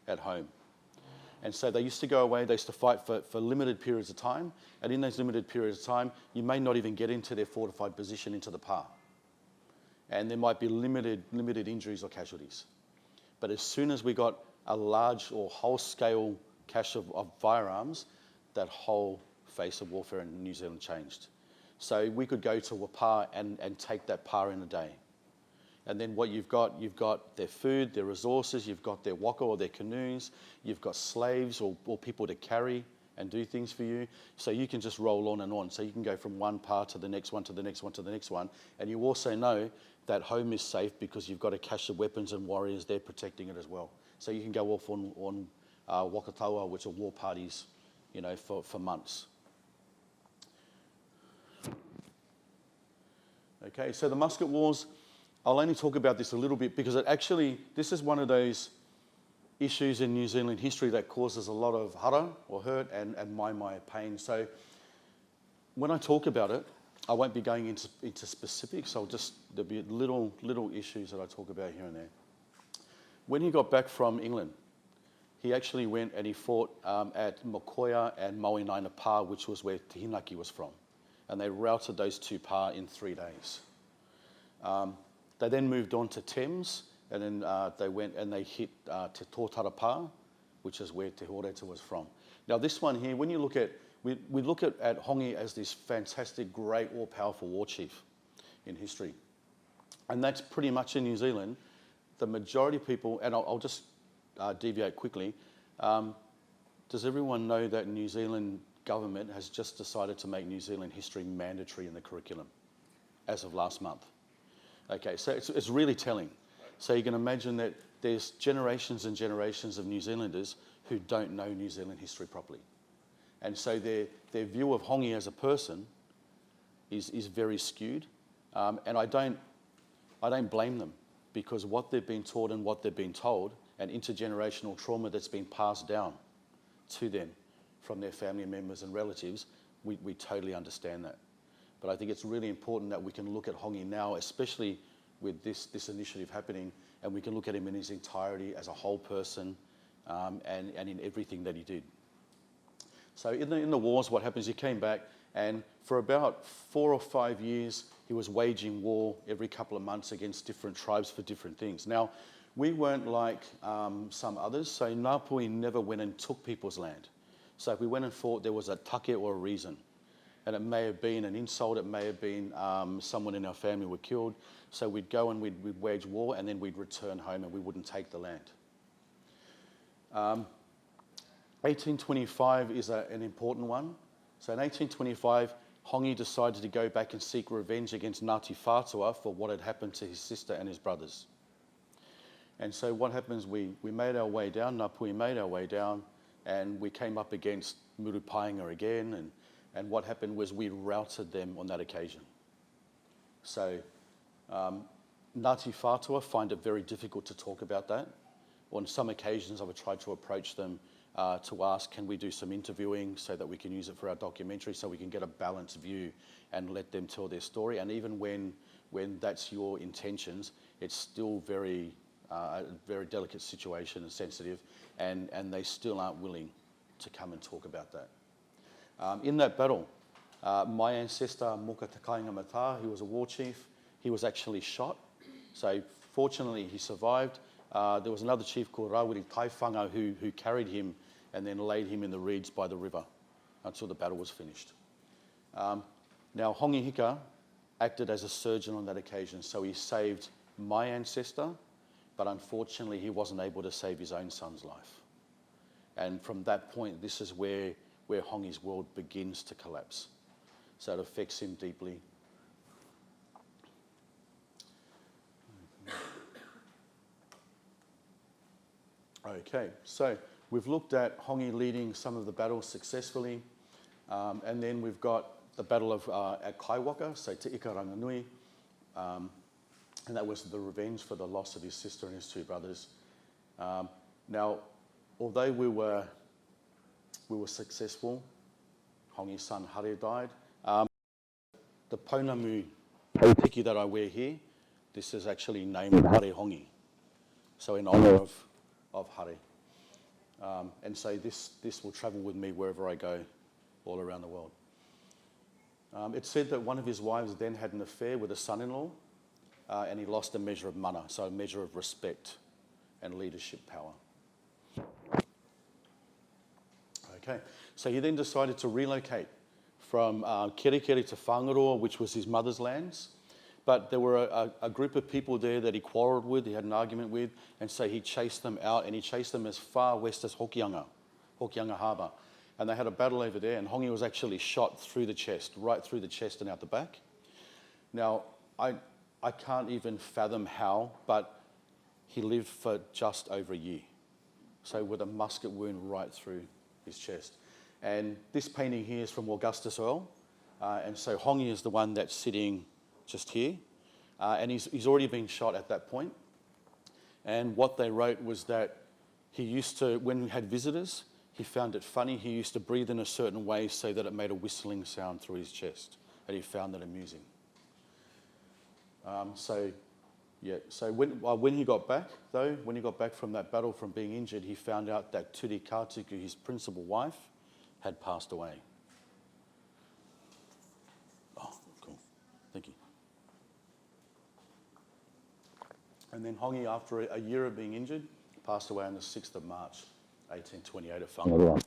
at home. And so they used to go away, they used to fight for limited periods of time, and in those limited periods of time, you may not even get into their fortified position into the pa. And there might be limited injuries or casualties. But as soon as we got a large or whole-scale cache of firearms, that whole face of warfare in New Zealand changed. So we could go to a pa and take that pa in a day. And then what you've got their food, their resources, you've got their waka or their canoes, you've got slaves or people to carry and do things for you. So you can just roll on and on. So you can go from one pa to the next one, to the next one, to the next one. And you also know that home is safe because you've got a cache of weapons and warriors there protecting it as well. So you can go off on wakatawa, which are war parties, you know, for months. Okay, so the musket wars, I'll only talk about this a little bit because this is one of those issues in New Zealand history that causes a lot of hara or hurt and my pain. So when I talk about it, I won't be going into specifics. There'll be little issues that I talk about here and there. When he got back from England, he actually went and he fought at Mokoia and Moenaina Pa, which was where Te Hinaki was from. And they routed those two pa in 3 days. They then moved on to Thames, and then they went and they hit Te Tōtara Pa, which is where Te Horeta was from. Now this one here, when you look at, we look at Hongi as this fantastic, great, all-powerful war chief in history. And that's pretty much in New Zealand. The majority of people, and I'll just deviate quickly, does everyone know that New Zealand government has just decided to make New Zealand history mandatory in the curriculum as of last month? Okay, so it's really telling. So you can imagine that there's generations and generations of New Zealanders who don't know New Zealand history properly. And so their view of Hongi as a person is very skewed. And I don't blame them, because what they've been taught and what they've been told, and intergenerational trauma that's been passed down to them from their family members and relatives, we totally understand that. But I think it's really important that we can look at Hongi now, especially with this initiative happening, and we can look at him in his entirety as a whole person, and in everything that he did. So in the wars, what happens, he came back, and for about 4 or 5 years, he was waging war every couple of months against different tribes for different things. Now, we weren't like some others, so Ngāpuhi never went and took people's land. So if we went and fought, there was a take or a reason. And it may have been an insult, it may have been someone in our family were killed. So we'd go and we'd wage war, and then we'd return home and we wouldn't take the land. 1825 is an important one. So in 1825, Hongi decided to go back and seek revenge against Ngāti Whātua for what had happened to his sister and his brothers. And so what happens, we made our way down, Ngāpuhi made our way down, and we came up against Murupainga again, and what happened was we routed them on that occasion. So Ngāti Whātua find it very difficult to talk about that. On some occasions, I've tried to approach them to ask, can we do some interviewing so that we can use it for our documentary, so we can get a balanced view and let them tell their story. And even when that's your intentions, it's still a very delicate situation and sensitive, and they still aren't willing to come and talk about that. In that battle, my ancestor, Moka Takainga Mata, he was a war chief, he was actually shot. So fortunately, he survived. There was another chief called Rawiri Taiwhanga who carried him and then laid him in the reeds by the river until the battle was finished. Now, Hongi Hika acted as a surgeon on that occasion, so he saved my ancestor, but unfortunately he wasn't able to save his own son's life. And from that point, this is where Hongi's world begins to collapse. So it affects him deeply. Okay, so we've looked at Hongi leading some of the battles successfully, and then we've got the battle of at Kaiwaka, so Te Ika Ranganui, and that was the revenge for the loss of his sister and his 2 brothers. Now, although we were successful, Hongi's son Hare died. The pounamu tiki that I wear here, this is actually named Hare Hongi, so in honour of Hare. And so this will travel with me wherever I go, all around the world. It's said that one of his wives then had an affair with a son-in-law, and he lost a measure of mana, so a measure of respect and leadership power. Okay, so he then decided to relocate from Kerehona to Whangaroa, which was his mother's lands. But there were a group of people there that he quarrelled with, he had an argument with, and so he chased them out, and he chased them as far west as Hokianga Harbour. And they had a battle over there, and Hongi was actually shot through the chest, right through the chest and out the back. Now, I can't even fathom how, but he lived for just over a year. So with a musket wound right through his chest. And this painting here is from Augustus Earl, and so Hongi is the one that's sitting just here, and he's already been shot at that point. And what they wrote was that he used to, when he had visitors, he found it funny, he used to breathe in a certain way so that it made a whistling sound through his chest, and he found that amusing. So Yeah, so when he got back, though, when he got back from that battle from being injured, he found out that Turi Kātiku, his principal wife, had passed away. Oh, cool. Thank you. And then Hongi, after a year of being injured, passed away on the 6th of March, 1828 at Whangaroa.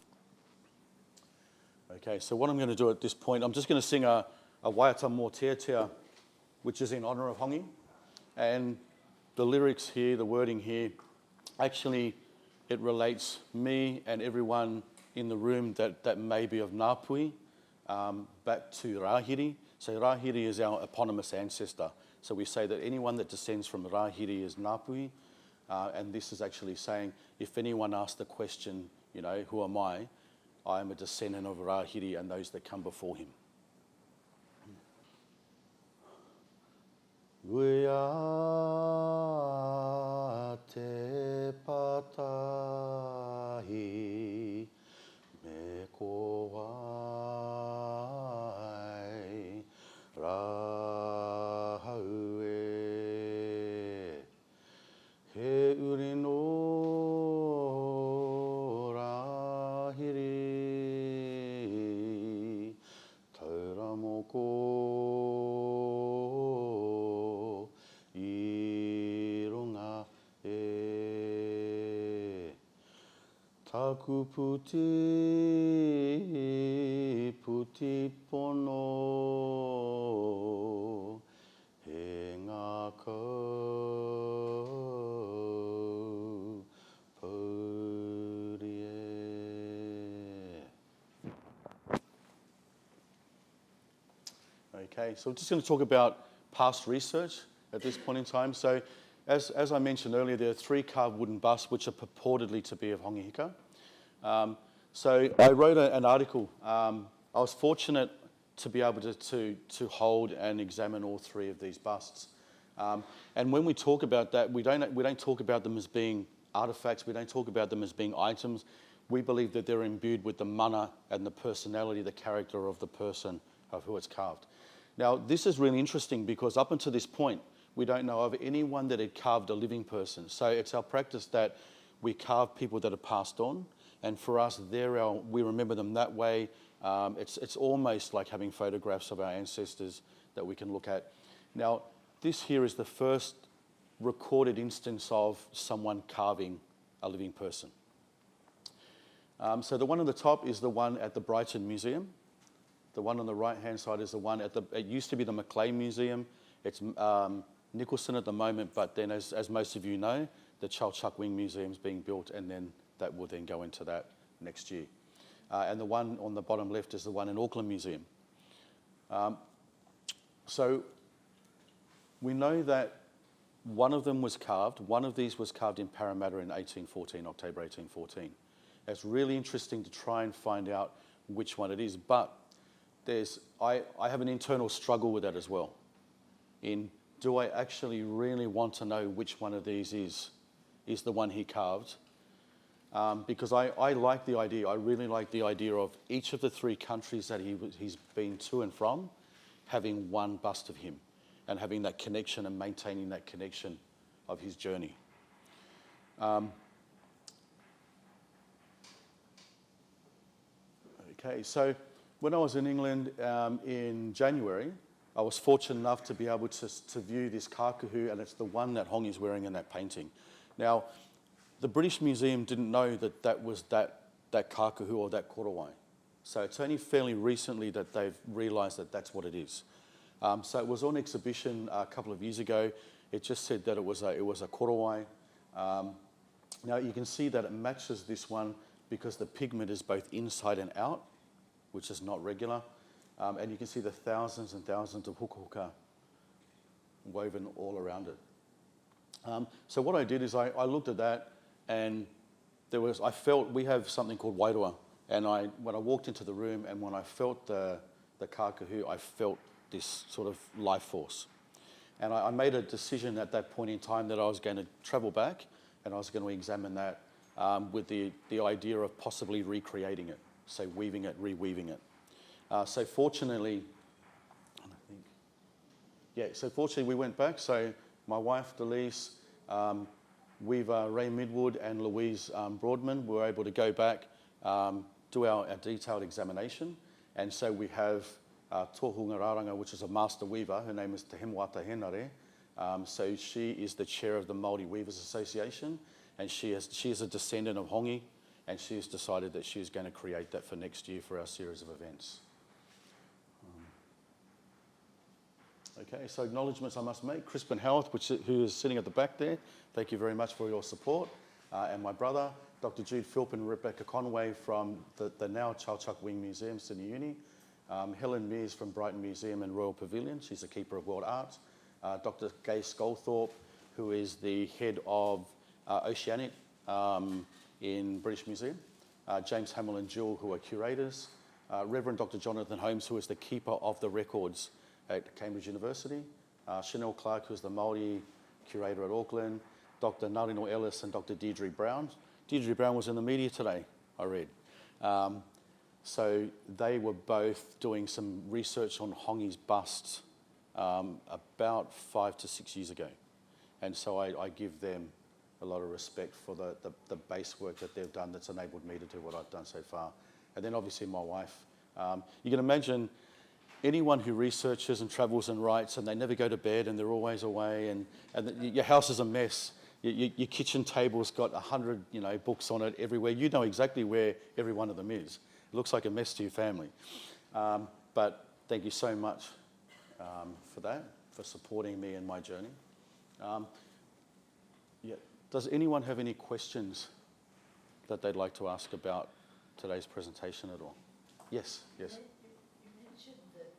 Okay, so what I'm going to do at this point, I'm just going to sing a Waiata Mō Tea, which is in honour of Hongi. And the lyrics here, the wording here, actually it relates me and everyone in the room that may be of Ngāpuhi back to Rahiri. So Rahiri is our eponymous ancestor. So we say that anyone that descends from Rahiri is Ngāpuhi. And this is actually saying, if anyone asks the question, you know, who am I am a descendant of Rahiri and those that come before him. Wea te patahi me ko wai rahau e he uri no rahiri taura moko Taku puti pono he ngā kau pauri e. Okay, so I'm just going to talk about past research at this point in time. So as I mentioned earlier, there are 3 carved wooden busts which are purportedly to be of Hongi Hika. So I wrote an article. I was fortunate to be able to hold and examine all 3 of these busts. And when we talk about that, we don't talk about them as being artifacts. We don't talk about them as being items. We believe that they're imbued with the mana and the personality, the character of the person of who it's carved. Now, this is really interesting because up until this point, we don't know of anyone that had carved a living person. So it's our practice that we carve people that have passed on. And for us, we remember them that way. It's almost like having photographs of our ancestors that we can look at. Now, this here is the first recorded instance of someone carving a living person. So the one on the top is the one at the Brighton Museum. The one on the right-hand side is the one it used to be the Macleay Museum. It's Nicholson at the moment, but then as most of you know, the Chalchuck Wing Museum is being built, and then that will then go into that next year. And the one on the bottom left is the one in Auckland Museum. So we know that one of them was carved. One of these was carved in Parramatta in 1814, October 1814. It's really interesting to try and find out which one it is, but I have an internal struggle with that as well. Do I actually really want to know which one of these is the one he carved? Because I like the idea, I really like the idea of each of the 3 countries that he's been to and from having one bust of him and having that connection and maintaining that connection of his journey. Okay, so when I was in England in January, I was fortunate enough to be able to view this kākahu, and it's the one that Hongi's wearing in that painting. Now, the British Museum didn't know that was that kākahu or that korowai. So it's only fairly recently that they've realised that that's what it is. So it was on exhibition a couple of years ago. It just said that it was a korowai. Now you can see that it matches this one because the pigment is both inside and out, which is not regular. And you can see the thousands and thousands of huka woven all around it. So what I did is I looked at that, and I felt we have something called wairua, and when I walked into the room and when I felt the kākahu, I felt this sort of life force. And I made a decision at that point in time that I was going to travel back and I was going to examine that with the idea of possibly recreating it, so weaving it, reweaving it. So fortunately we went back. So my wife, Delise, weaver Ray Midwood and Louise Broadman were able to go back, do our detailed examination. And so we have Tohunga Raranga, which is a master weaver. Her name is Te Hemwata Henare. So she is the chair of the Maori Weavers Association, and she is a descendant of Hongi, and she has decided that she is going to create that for next year for our series of events. Okay, so acknowledgements I must make. Crispin Howarth, who is sitting at the back there, thank you very much for your support. And my brother, Dr. Jude Philp and Rebecca Conway from the now Chalchuck Wing Museum, Sydney Uni. Helen Mears from Brighton Museum and Royal Pavilion, she's a keeper of world art. Dr. Gay Skolthorpe, who is the head of Oceanic in British Museum. James Hamill and Jewell, who are curators. Reverend Dr. Jonathan Holmes, who is the keeper of the records at Cambridge University. Chanel Clark, who is the Maori curator at Auckland. Dr. Narino Ellis and Dr. Deirdre Brown. Deirdre Brown was in the media today, I read. So they were both doing some research on Hongi's busts about 5 to 6 years ago. And so I give them a lot of respect for the base work that they've done that's enabled me to do what I've done so far. And then obviously my wife. You can imagine anyone who researches and travels and writes and they never go to bed and they're always away and your house is a mess. Your kitchen table's got 100 books on it everywhere. You know exactly where every one of them is. It looks like a mess to your family. But thank you so much for that, for supporting me in my journey. Yeah. Does anyone have any questions that they'd like to ask about today's presentation at all? Yes, yes. You mentioned that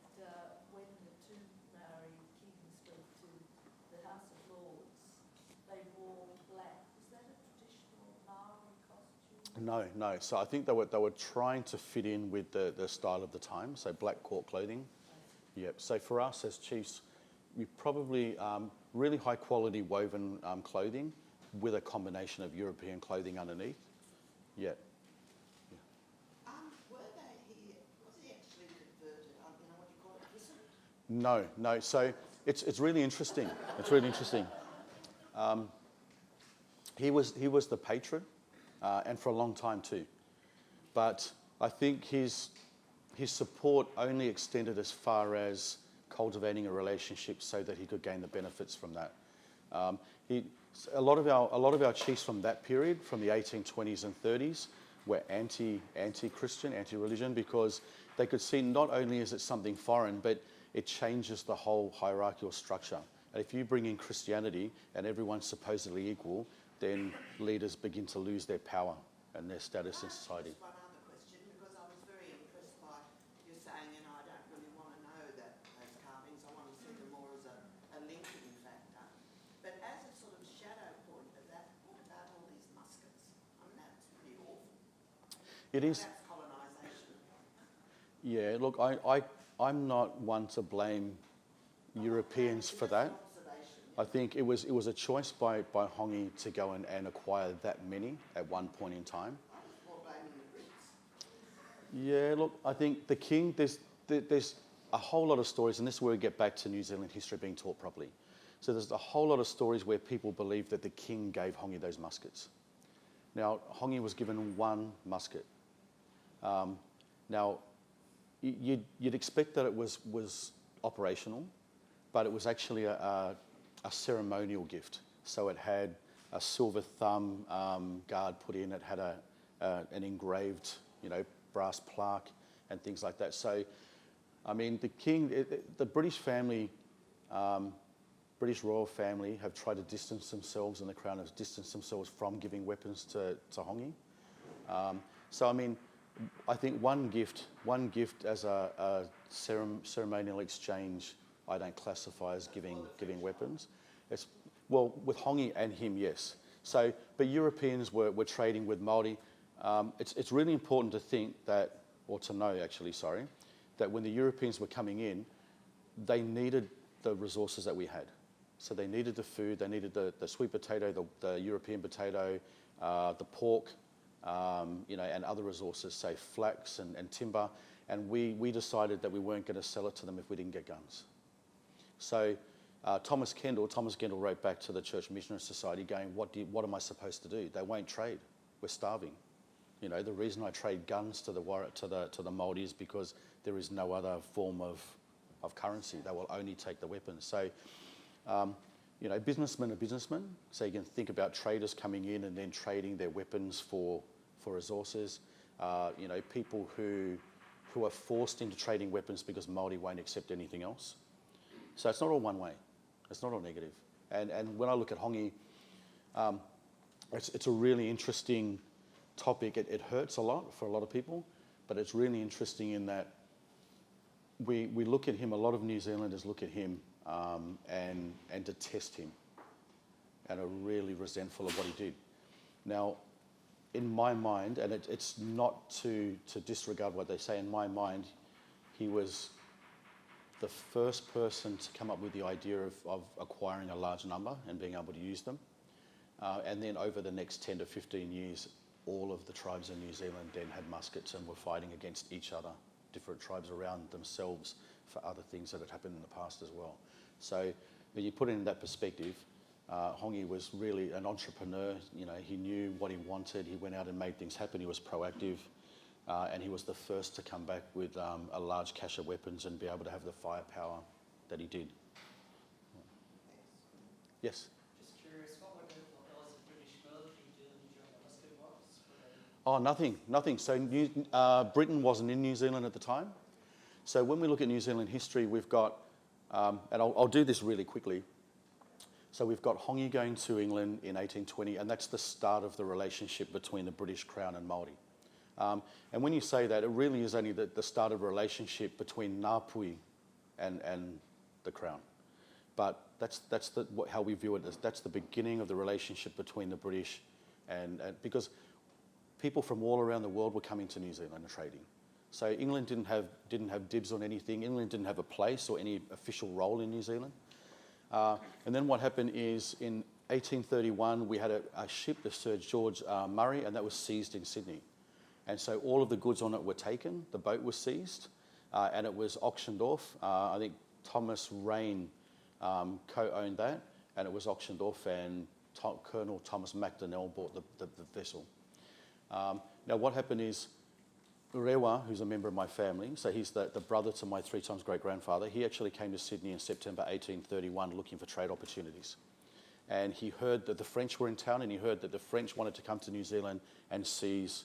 when the two Maori kings went to the House of Lords, they wore black. Was that a traditional Maori costume? No. So I think they were trying to fit in with the style of the time, so black court clothing. Yep. So for us as chiefs, we probably really high quality woven clothing with a combination of European clothing underneath. Yeah. Were they here? Was he actually converted? What do you call it? Christened? No. So it's really interesting. It's really interesting. He was the patron, and for a long time too. But I think his support only extended as far as cultivating a relationship so that he could gain the benefits from that. A lot of our chiefs from that period, from the 1820s and 30s, were anti-Christian, anti-religion, because they could see not only is it something foreign, but it changes the whole hierarchical structure. And if you bring in Christianity and everyone's supposedly equal, then leaders begin to lose their power and their status in society. Just one other question, because I was very impressed by you saying, I don't really want to know those carvings. I want to see them more as a linking factor. But as a sort of shadow point of that, what about all these muskets? I mean, that's pretty awful. It is. That's colonisation. Yeah, look, I'm not one to blame Europeans for that. I think it was a choice by Hongi to go and acquire that many at one point in time. More blaming the Brits. Yeah, look, I think the king, there's a whole lot of stories, and this is where we get back to New Zealand history being taught properly. So there's a whole lot of stories where people believe that the king gave Hongi those muskets. Now, Hongi was given one musket. Now, you'd expect that it was operational, but it was actually a ceremonial gift. So it had a silver thumb guard put in. It had an engraved, brass plaque and things like that. So, I mean, the king, the British family, British royal family have tried to distance themselves, and the crown has distanced themselves from giving weapons to Hongi. So, I mean, I think one gift as a ceremonial exchange, I don't classify as giving weapons. Well, with Hongi and him, yes. So, but Europeans were trading with Maori. It's really important to think that, or to know actually, that when the Europeans were coming in, they needed the resources that we had. So they needed the food, they needed the sweet potato, the European potato, the pork, and other resources, say flax and timber. And we decided that we weren't going to sell it to them if we didn't get guns. So Thomas Kendall wrote back to the Church Missionary Society going, what am I supposed to do? They won't trade. We're starving. You know, the reason I trade guns to the Maori is because there is no other form of currency. They will only take the weapons. So, you know, businessmen are businessmen. So you can think about traders coming in and then trading their weapons for resources. You know, people who are forced into trading weapons because Maori won't accept anything else. So it's not all one way. It's not all negative. And when I look at Hongi, it's a really interesting topic. It hurts a lot for a lot of people, but it's really interesting in that we look at him, a lot of New Zealanders look at him and detest him and are really resentful of what he did. Now, in my mind, and it's not to disregard what they say, in my mind, he was the first person to come up with the idea of acquiring a large number and being able to use them. And then over the next 10 to 15 years, all of the tribes in New Zealand then had muskets and were fighting against each other, different tribes around themselves for other things that had happened in the past as well. So when you put it in that perspective, Hongi was really an entrepreneur. You know, he knew what he wanted. He went out and made things happen. He was proactive. And he was the first to come back with a large cache of weapons and be able to have the firepower that he did. Yes? Just curious, what was the British military doing during the Musket Wars? Oh, nothing. So Britain wasn't in New Zealand at the time. So when we look at New Zealand history, we've got, and I'll do this really quickly. So we've got Hongi going to England in 1820, and that's the start of the relationship between the British Crown and Maori. And when you say that, it really is only the start of a relationship between Ngāpuhi and the Crown. But that's how we view it. That's the beginning of the relationship between the British and because people from all around the world were coming to New Zealand and trading. So England didn't have dibs on anything. England didn't have a place or any official role in New Zealand. And then what happened is in 1831 we had a ship, the Sir George Murray, and that was seized in Sydney. And so all of the goods on it were taken, the boat was seized, and it was auctioned off. I think Thomas Raine co-owned that, and it was auctioned off, and Colonel Thomas McDonnell bought the vessel. Now what happened is, Rewa, who's a member of my family, so he's the brother to my 3 times great-grandfather, he actually came to Sydney in September 1831 looking for trade opportunities. And he heard that the French were in town, and he heard that the French wanted to come to New Zealand and seize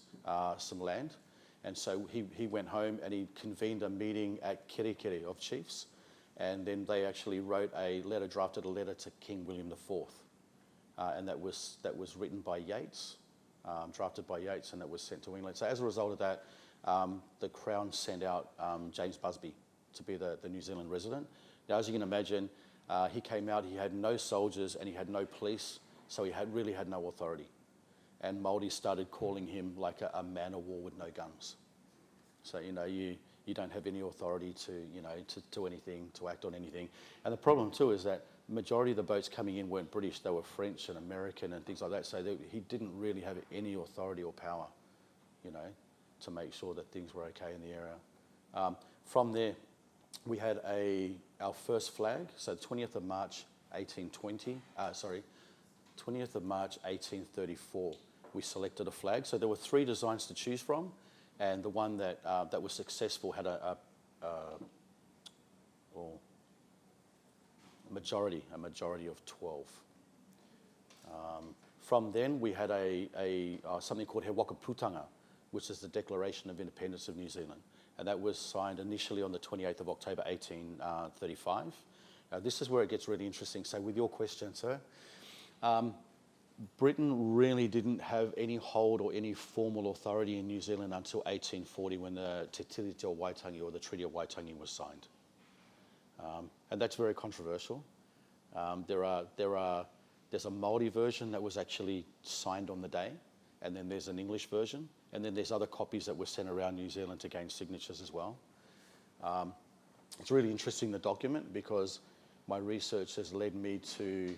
some land. And so he went home and he convened a meeting at Kerehona of chiefs. And then they actually drafted a letter to King William IV. And that was written by Yeats, drafted by Yeats, and that was sent to England. So as a result of that, the Crown sent out James Busby to be the New Zealand resident. Now, as you can imagine, he came out, he had no soldiers and he had no police, so he really had no authority. And Māori started calling him like a man of war with no guns. So, you know, you don't have any authority to do anything, to act on anything. And the problem too is that the majority of the boats coming in weren't British, they were French and American and things like that. So he didn't really have any authority or power, you know, to make sure that things were okay in the area. From there, we had our first flag, so 20th of March 1834, we selected a flag. So there were 3 designs to choose from, and the one that was successful had a majority of 12. From then, we had something called He Wakaputanga, which is the Declaration of Independence of New Zealand. And that was signed initially on the 28th of October 1835. This is where it gets really interesting. So with your question, sir, Britain really didn't have any hold or any formal authority in New Zealand until 1840 when the Te Tiriti o Waitangi, or the Treaty of Waitangi, was signed. And that's very controversial. There's a Maori version that was actually signed on the day, and then there's an English version, and then there's other copies that were sent around New Zealand to gain signatures as well. It's really interesting, the document, because my research has led me to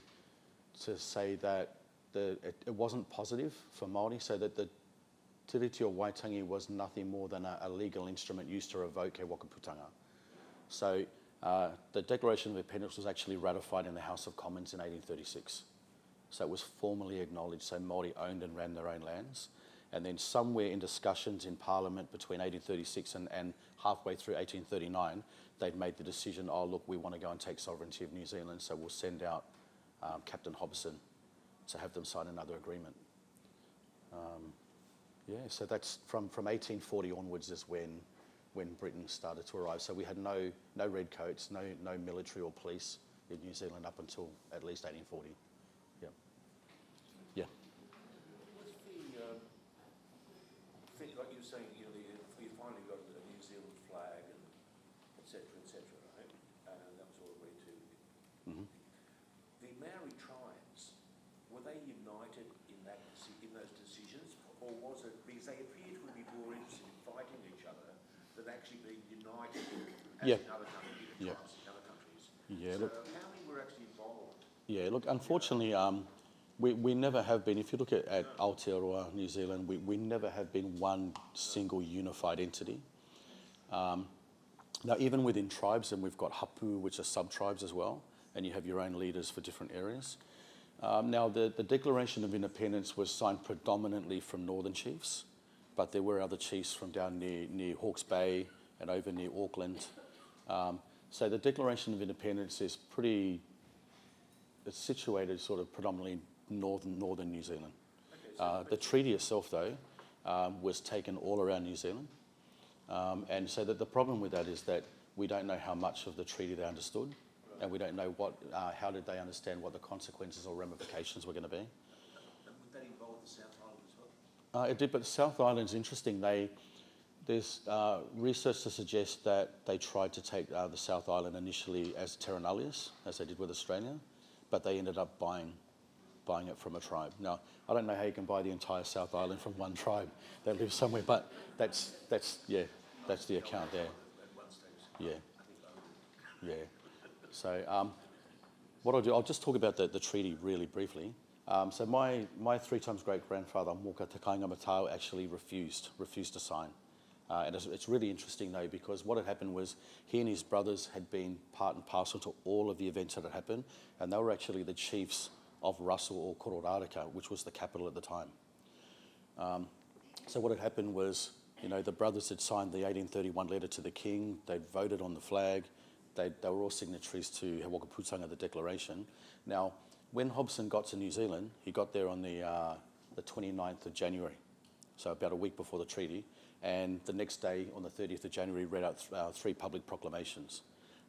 say that it wasn't positive for Māori, so that the Tiriti o Waitangi was nothing more than a legal instrument used to revoke He Wakaputanga. So The Declaration of Independence was actually ratified in the House of Commons in 1836. So it was formally acknowledged, so Māori owned and ran their own lands. And then somewhere in discussions in Parliament between 1836 and halfway through 1839, they'd made the decision, oh look, we want to go and take sovereignty of New Zealand, so we'll send out Captain Hobson to have them sign another agreement. So that's from 1840 onwards is when Britain started to arrive. So we had no redcoats, no military or police in New Zealand up until at least 1840. Yeah. What's the thing, like you were saying, you finally got a New Zealand flag and et cetera, right? And that was all agreed to. Mm-hmm. The Maori tribes, were they united in those decisions, or was it because they appear to be more interested in fighting each other than actually being united as in other countries, tribes in other countries? Yeah, so look, how many were actually involved? Yeah, look, unfortunately, we never have been, if you look at Aotearoa, New Zealand, we never have been one single unified entity. Now, even within tribes, and we've got hapu, which are sub-tribes as well, and you have your own leaders for different areas. Now, the Declaration of Independence was signed predominantly from northern chiefs, but there were other chiefs from down near Hawke's Bay and over near Auckland. So the Declaration of Independence is it's situated sort of predominantly northern New Zealand. Okay, The treaty itself, though, was taken all around New Zealand. And so the problem with that is that we don't know how much of the treaty they understood, and we don't know how did they understand what the consequences or ramifications were going to be. And would that involve the South Island as well? It did, but the South Island's interesting. There's research to suggest that they tried to take the South Island initially as terra nullius, as they did with Australia, but they ended up buying it from a tribe. Now, I don't know how you can buy the entire South Island from one tribe that lives somewhere, but that's the account there. At one stage, Yeah. So what I'll do, I'll just talk about the treaty really briefly. So my 3 times great grandfather, Moka Takainga Matau, actually refused to sign. And it's really interesting though, because what had happened was he and his brothers had been part and parcel to all of the events that had happened, and they were actually the chiefs of Russell or Kororareka, which was the capital at the time. So what had happened was, the brothers had signed the 1831 letter to the king, they'd voted on the flag, they were all signatories to He Wakaputanga, the declaration. Now, when Hobson got to New Zealand, he got there on the 29th of January, so about a week before the treaty, and the next day, on the 30th of January, read out 3 public proclamations.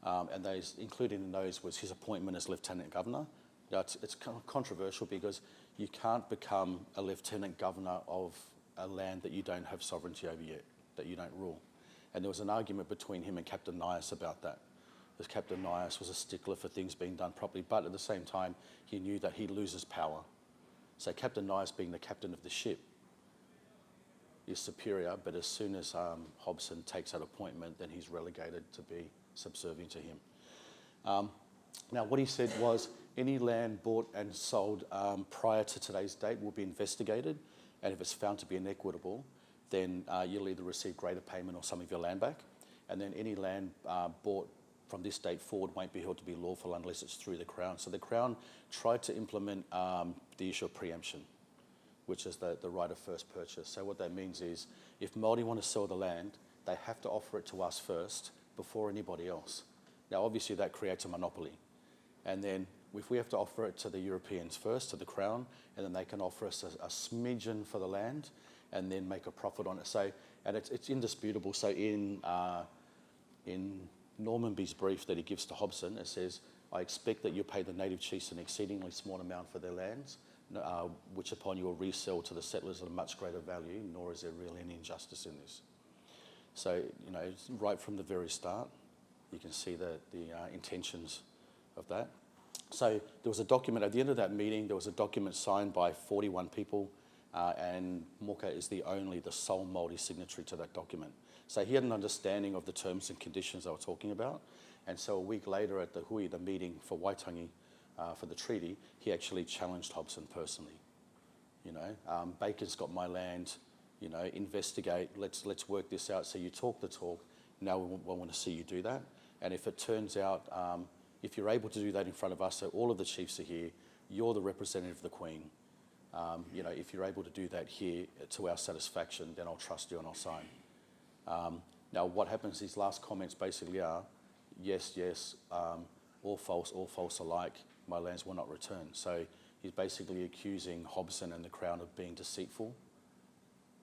And those, included in those was his appointment as Lieutenant Governor. Now, it's kind of controversial because you can't become a Lieutenant Governor of a land that you don't have sovereignty over yet, that you don't rule. And there was an argument between him and Captain Nias about that, because Captain Nias was a stickler for things being done properly, but at the same time, he knew that he loses power. So Captain Nias, being the captain of the ship, is superior, but as soon as Hobson takes that appointment, then he's relegated to be subservient to him. Now, what he said was, any land bought and sold prior to today's date will be investigated, and if it's found to be inequitable, then you'll either receive greater payment or some of your land back, and then any land bought from this date forward won't be held to be lawful unless it's through the Crown. So the Crown tried to implement the issue of preemption, which is the right of first purchase. So what that means is, if Māori want to sell the land, they have to offer it to us first before anybody else. Now, obviously, that creates a monopoly. And then if we have to offer it to the Europeans first, to the Crown, and then they can offer us a smidgen for the land and then make a profit on it. So, and it's indisputable. So in Normanby's brief that he gives to Hobson, it says, I expect that you pay the native chiefs an exceedingly small amount for their lands, which upon you will resell to the settlers at a much greater value, nor is there really any injustice in this. So, right from the very start, you can see the intentions of that. So there was a document, at the end of that meeting, there was a document signed by 41 people, and Moka is the sole Māori signatory to that document. So he had an understanding of the terms and conditions I was talking about, and so a week later at the hui, the meeting for Waitangi, for the treaty, he actually challenged Hobson personally. Baker's got my land, investigate, let's work this out. So you talk the talk, now we want to see you do that. And if it turns out, if you're able to do that in front of us, so all of the chiefs are here, you're the representative of the Queen. If you're able to do that here to our satisfaction, then I'll trust you and I'll sign. Now, what happens, these last comments basically are, yes, all false alike, my lands will not return. So he's basically accusing Hobson and the Crown of being deceitful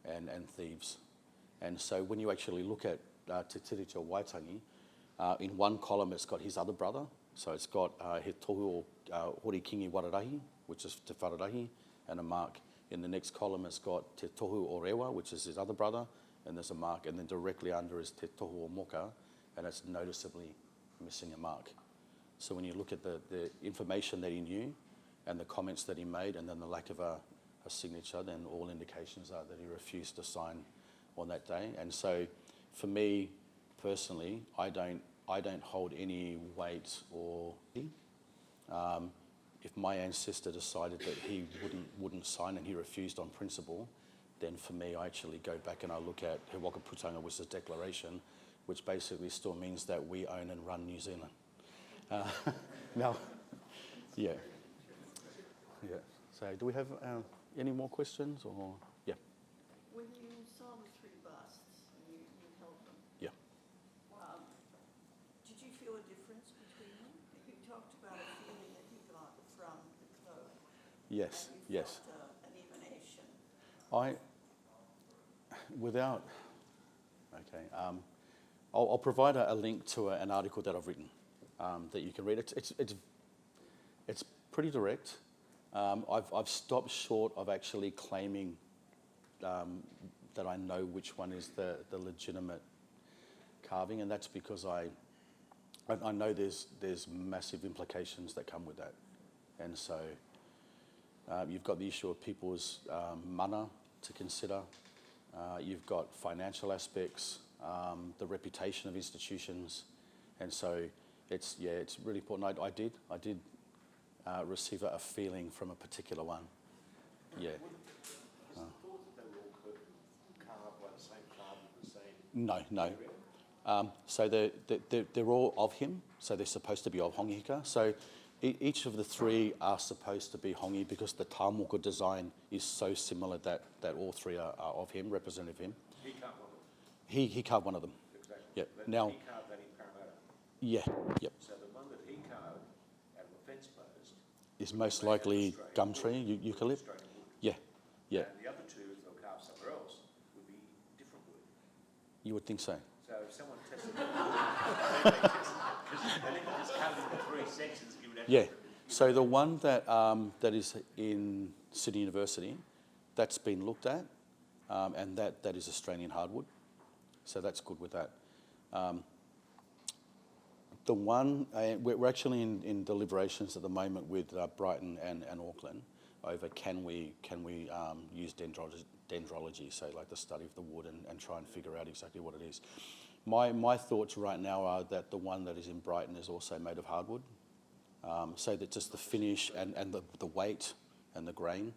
and thieves. And so when you actually look at Te Tiriti o Waitangi, in one column it's got his other brother. So it's got he tohu o Hori Kingi Wararahi, which is Te Whararahi, and a mark. In the next column it's got Te Tohu o Rewa, which is his other brother, and there's a mark. And then directly under is Te Tohu o Moka, and it's noticeably missing a mark. So when you look at the information that he knew and the comments that he made and then the lack of a signature, then all indications are that he refused to sign on that day. And so for me personally, I don't hold any weight or if my ancestor decided that he wouldn't sign and he refused on principle, then for me I actually go back and I look at He Waka Putanga, which is a declaration, which basically still means that we own and run New Zealand. Now, yeah. So, do we have any more questions, or yeah? When you saw the three busts and you held them, Yeah. Did you feel a difference between them? You talked about a feeling that you got from the code. Yes. And you Yes. felt an emanation. I'll provide a link to an article that I've written that you can read. It's pretty direct. I've stopped short of actually claiming that I know which one is the legitimate carving, and that's because I know there's massive implications that come with that, and so you've got the issue of people's mana to consider. You've got financial aspects, the reputation of institutions, and so it's really important. I did receive a feeling from a particular one. Yeah. Is it thought that they were all carved by the same carver, the same No. So they're all of him, so they're supposed to be of Hongi Hika. So each of the three are supposed to be Hongi because the tāmoka design is so similar that all three are of him, representative of him. He carved one of them. He carved one of them. Exactly. Yeah. But Now. he carved that in Parramatta. Yeah. Yep. So the one that he carved out of a fence post Is most likely gum tree, eucalypt. Australian wood. Yeah. Yeah. And the other two, if they'll carve somewhere else, would be different wood. You would think so. So if someone tested the wood, they need to just cut it into 3 sections, give it Yeah. So the one that is in Sydney University, that's been looked at, and that is Australian hardwood. So that's good with that. The one we're actually in deliberations at the moment with Brighton and Auckland over can we use dendrology, so like the study of the wood and try and figure out exactly what it is. My thoughts right now are that the one that is in Brighton is also made of hardwood, so that just the finish and the weight and the grain,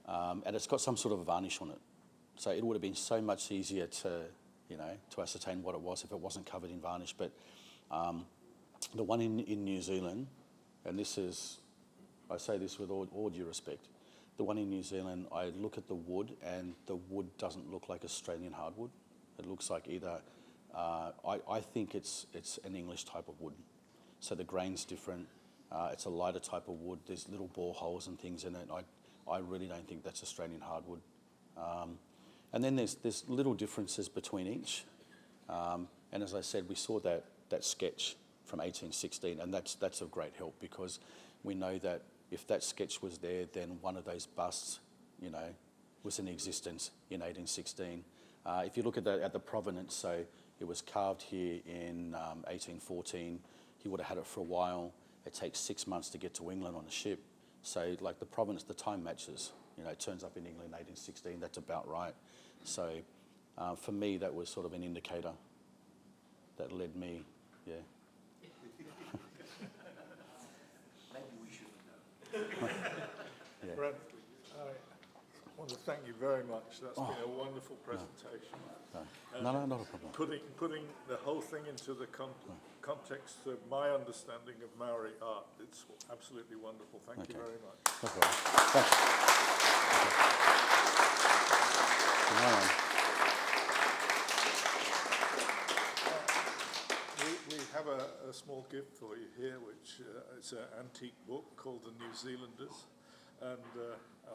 and it's got some sort of a varnish on it. So it would have been so much easier to ascertain what it was if it wasn't covered in varnish. But the one in New Zealand, and I say this with all due respect, the one in New Zealand, I look at the wood and the wood doesn't look like Australian hardwood. It looks like either, I think it's an English type of wood. So the grain's different, it's a lighter type of wood, there's little bore holes and things in it. I really don't think that's Australian hardwood. And then there's little differences between each. And as I said, we saw that sketch from 1816, and that's of great help because we know that if that sketch was there, then one of those busts, was in existence in 1816. If you look at the provenance, so it was carved here in 1814. He would have had it for a while. It takes 6 months to get to England on a ship. So like the provenance, the time matches. It turns up in England in 1816. That's about right. So for me, that was sort of an indicator that led me, yeah. Maybe we should know. Yeah. Brent, I want to thank you very much. That's been a wonderful presentation. No, not a problem. Putting the whole thing into the context context of my understanding of Maori art. It's absolutely wonderful. Thank you Okay. very much. No problem. Thanks. We have a small gift for you here, which is an antique book called The New Zealanders, and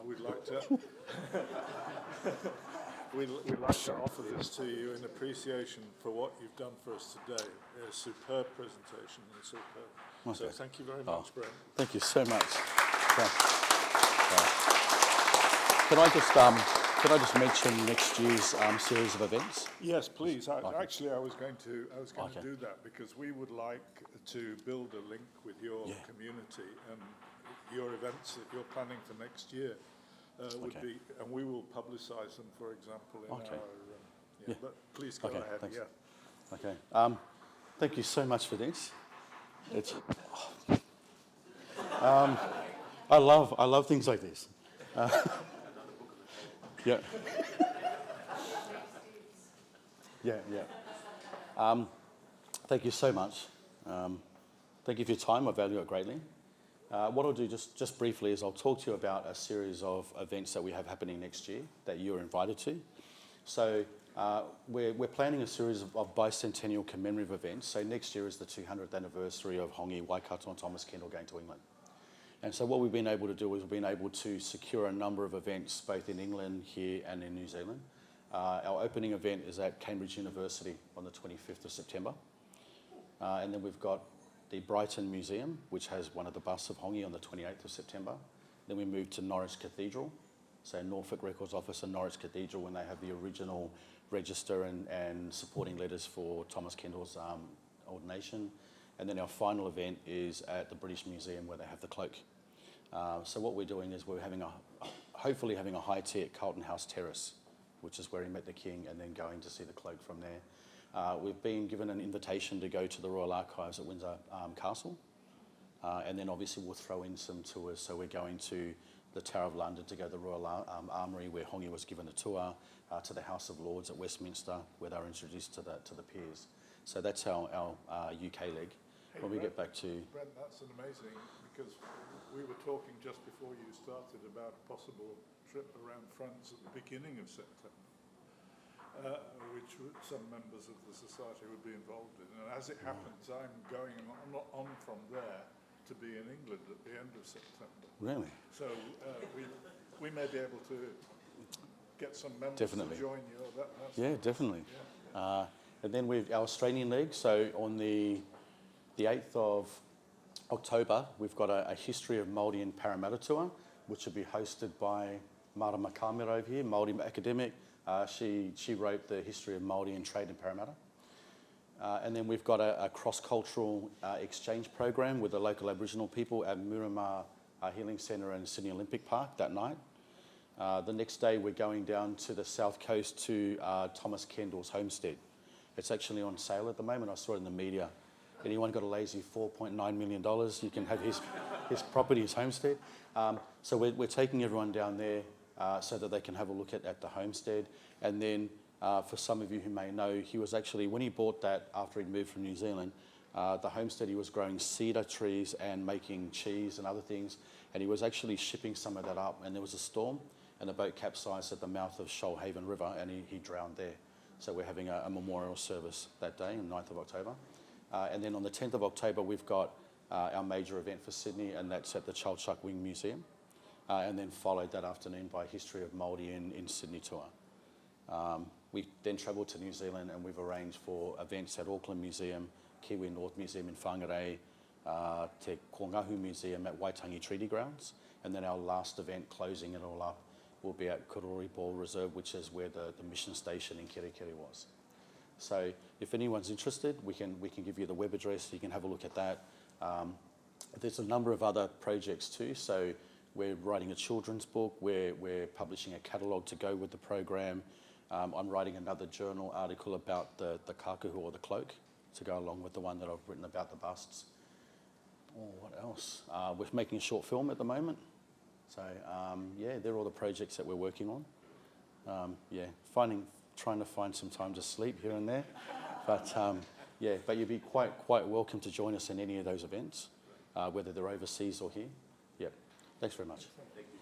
we'd like to we'd like to offer this to you in appreciation for what you've done for us today. A superb presentation and superb. So Okay. thank you very much, Brent. Thank you so much. Thanks. Can I just mention next year's series of events? Yes, please. Okay. Actually, I was going to Okay. do that because we would like to build a link with your Yeah. community and your events that you're planning for next year would Okay. be, and we will publicise them, for example, in Okay. our. Yeah. But please go Okay, ahead. thanks. Yeah. Okay. Thank you so much for this. It's. I love things like this. Yeah. Yeah. Thank you so much. Thank you for your time. I value it greatly. What I'll do just briefly is I'll talk to you about a series of events that we have happening next year that you're invited to. So we're planning a series of bicentennial commemorative events. So next year is the 200th anniversary of Hongi, Waikato and Thomas Kendall going to England. And so what we've been able to do is we've been able to secure a number of events both in England, here and in New Zealand. Our opening event is at Cambridge University on the 25th of September. And then we've got the Brighton Museum, which has one of the busts of Hongi on the 28th of September. Then we move to Norwich Cathedral, so Norfolk Records Office and Norwich Cathedral when they have the original register and supporting letters for Thomas Kendall's ordination. And then our final event is at the British Museum where they have the cloak. So what we're doing is we're hopefully having a high tea at Carlton House Terrace, which is where he met the King, and then going to see the cloak from there. We've been given an invitation to go to the Royal Archives at Windsor Castle, and then obviously we'll throw in some tours. So we're going to the Tower of London to go to the Royal Armoury, where Hongi was given a tour, to the House of Lords at Westminster, where they were introduced to the peers. So that's our UK leg. Hey, When we get back to Brent, that's an amazing, because we were talking just before you started about a possible trip around France at the beginning of September, which some members of the Society would be involved in. And as it happens, I'm going on from there to be in England at the end of September. really. So we may be able to get some members Definitely. to join you. That's Yeah, definitely. Yeah. And then we've our Australian leg. So on the 8th of October, we've got a history of Māori and Parramatta tour, which will be hosted by Mara Makamera over here, Māori academic. She wrote the history of Māori and trade in Parramatta. And then we've got a cross-cultural exchange program with the local Aboriginal people at Miramar Healing Centre and Sydney Olympic Park that night. The next day we're going down to the south coast to Thomas Kendall's homestead. It's actually on sale at the moment. I saw it in the media. Anyone got a lazy $4.9 million, you can have his property, his homestead. So we're taking everyone down there so that they can have a look at the homestead. And then for some of you who may know, he was actually, when he bought that after he'd moved from New Zealand, the homestead, he was growing cedar trees and making cheese and other things. And he was actually shipping some of that up, and there was a storm and the boat capsized at the mouth of Shoalhaven River, and he drowned there. So we're having a memorial service that day, on 9th of October. And then on the 10th of October, we've got our major event for Sydney, and that's at the Chalchuck Wing Museum. And then followed that afternoon by History of Māori in Sydney tour. We then travelled to New Zealand, and we've arranged for events at Auckland Museum, Kiwi North Museum in Whangarei, Te Kongahu Museum at Waitangi Treaty Grounds, and then our last event closing it all up will be at Kurori Ball Reserve, which is where the mission station in Kerehona was. So if anyone's interested, we can give you the web address, you can have a look at that. There's a number of other projects too, so we're writing a children's book, we're publishing a catalogue to go with the program. I'm writing another journal article about the kakuhu or the cloak to go along with the one that I've written about the busts. Oh, what else? We're making a short film at the moment. So yeah, they're all the projects that we're working on. Yeah, trying to find some time to sleep here and there. But Yeah, but you'd be quite welcome to join us in any of those events, whether they're overseas or here. Yeah, thanks very much. Thank you.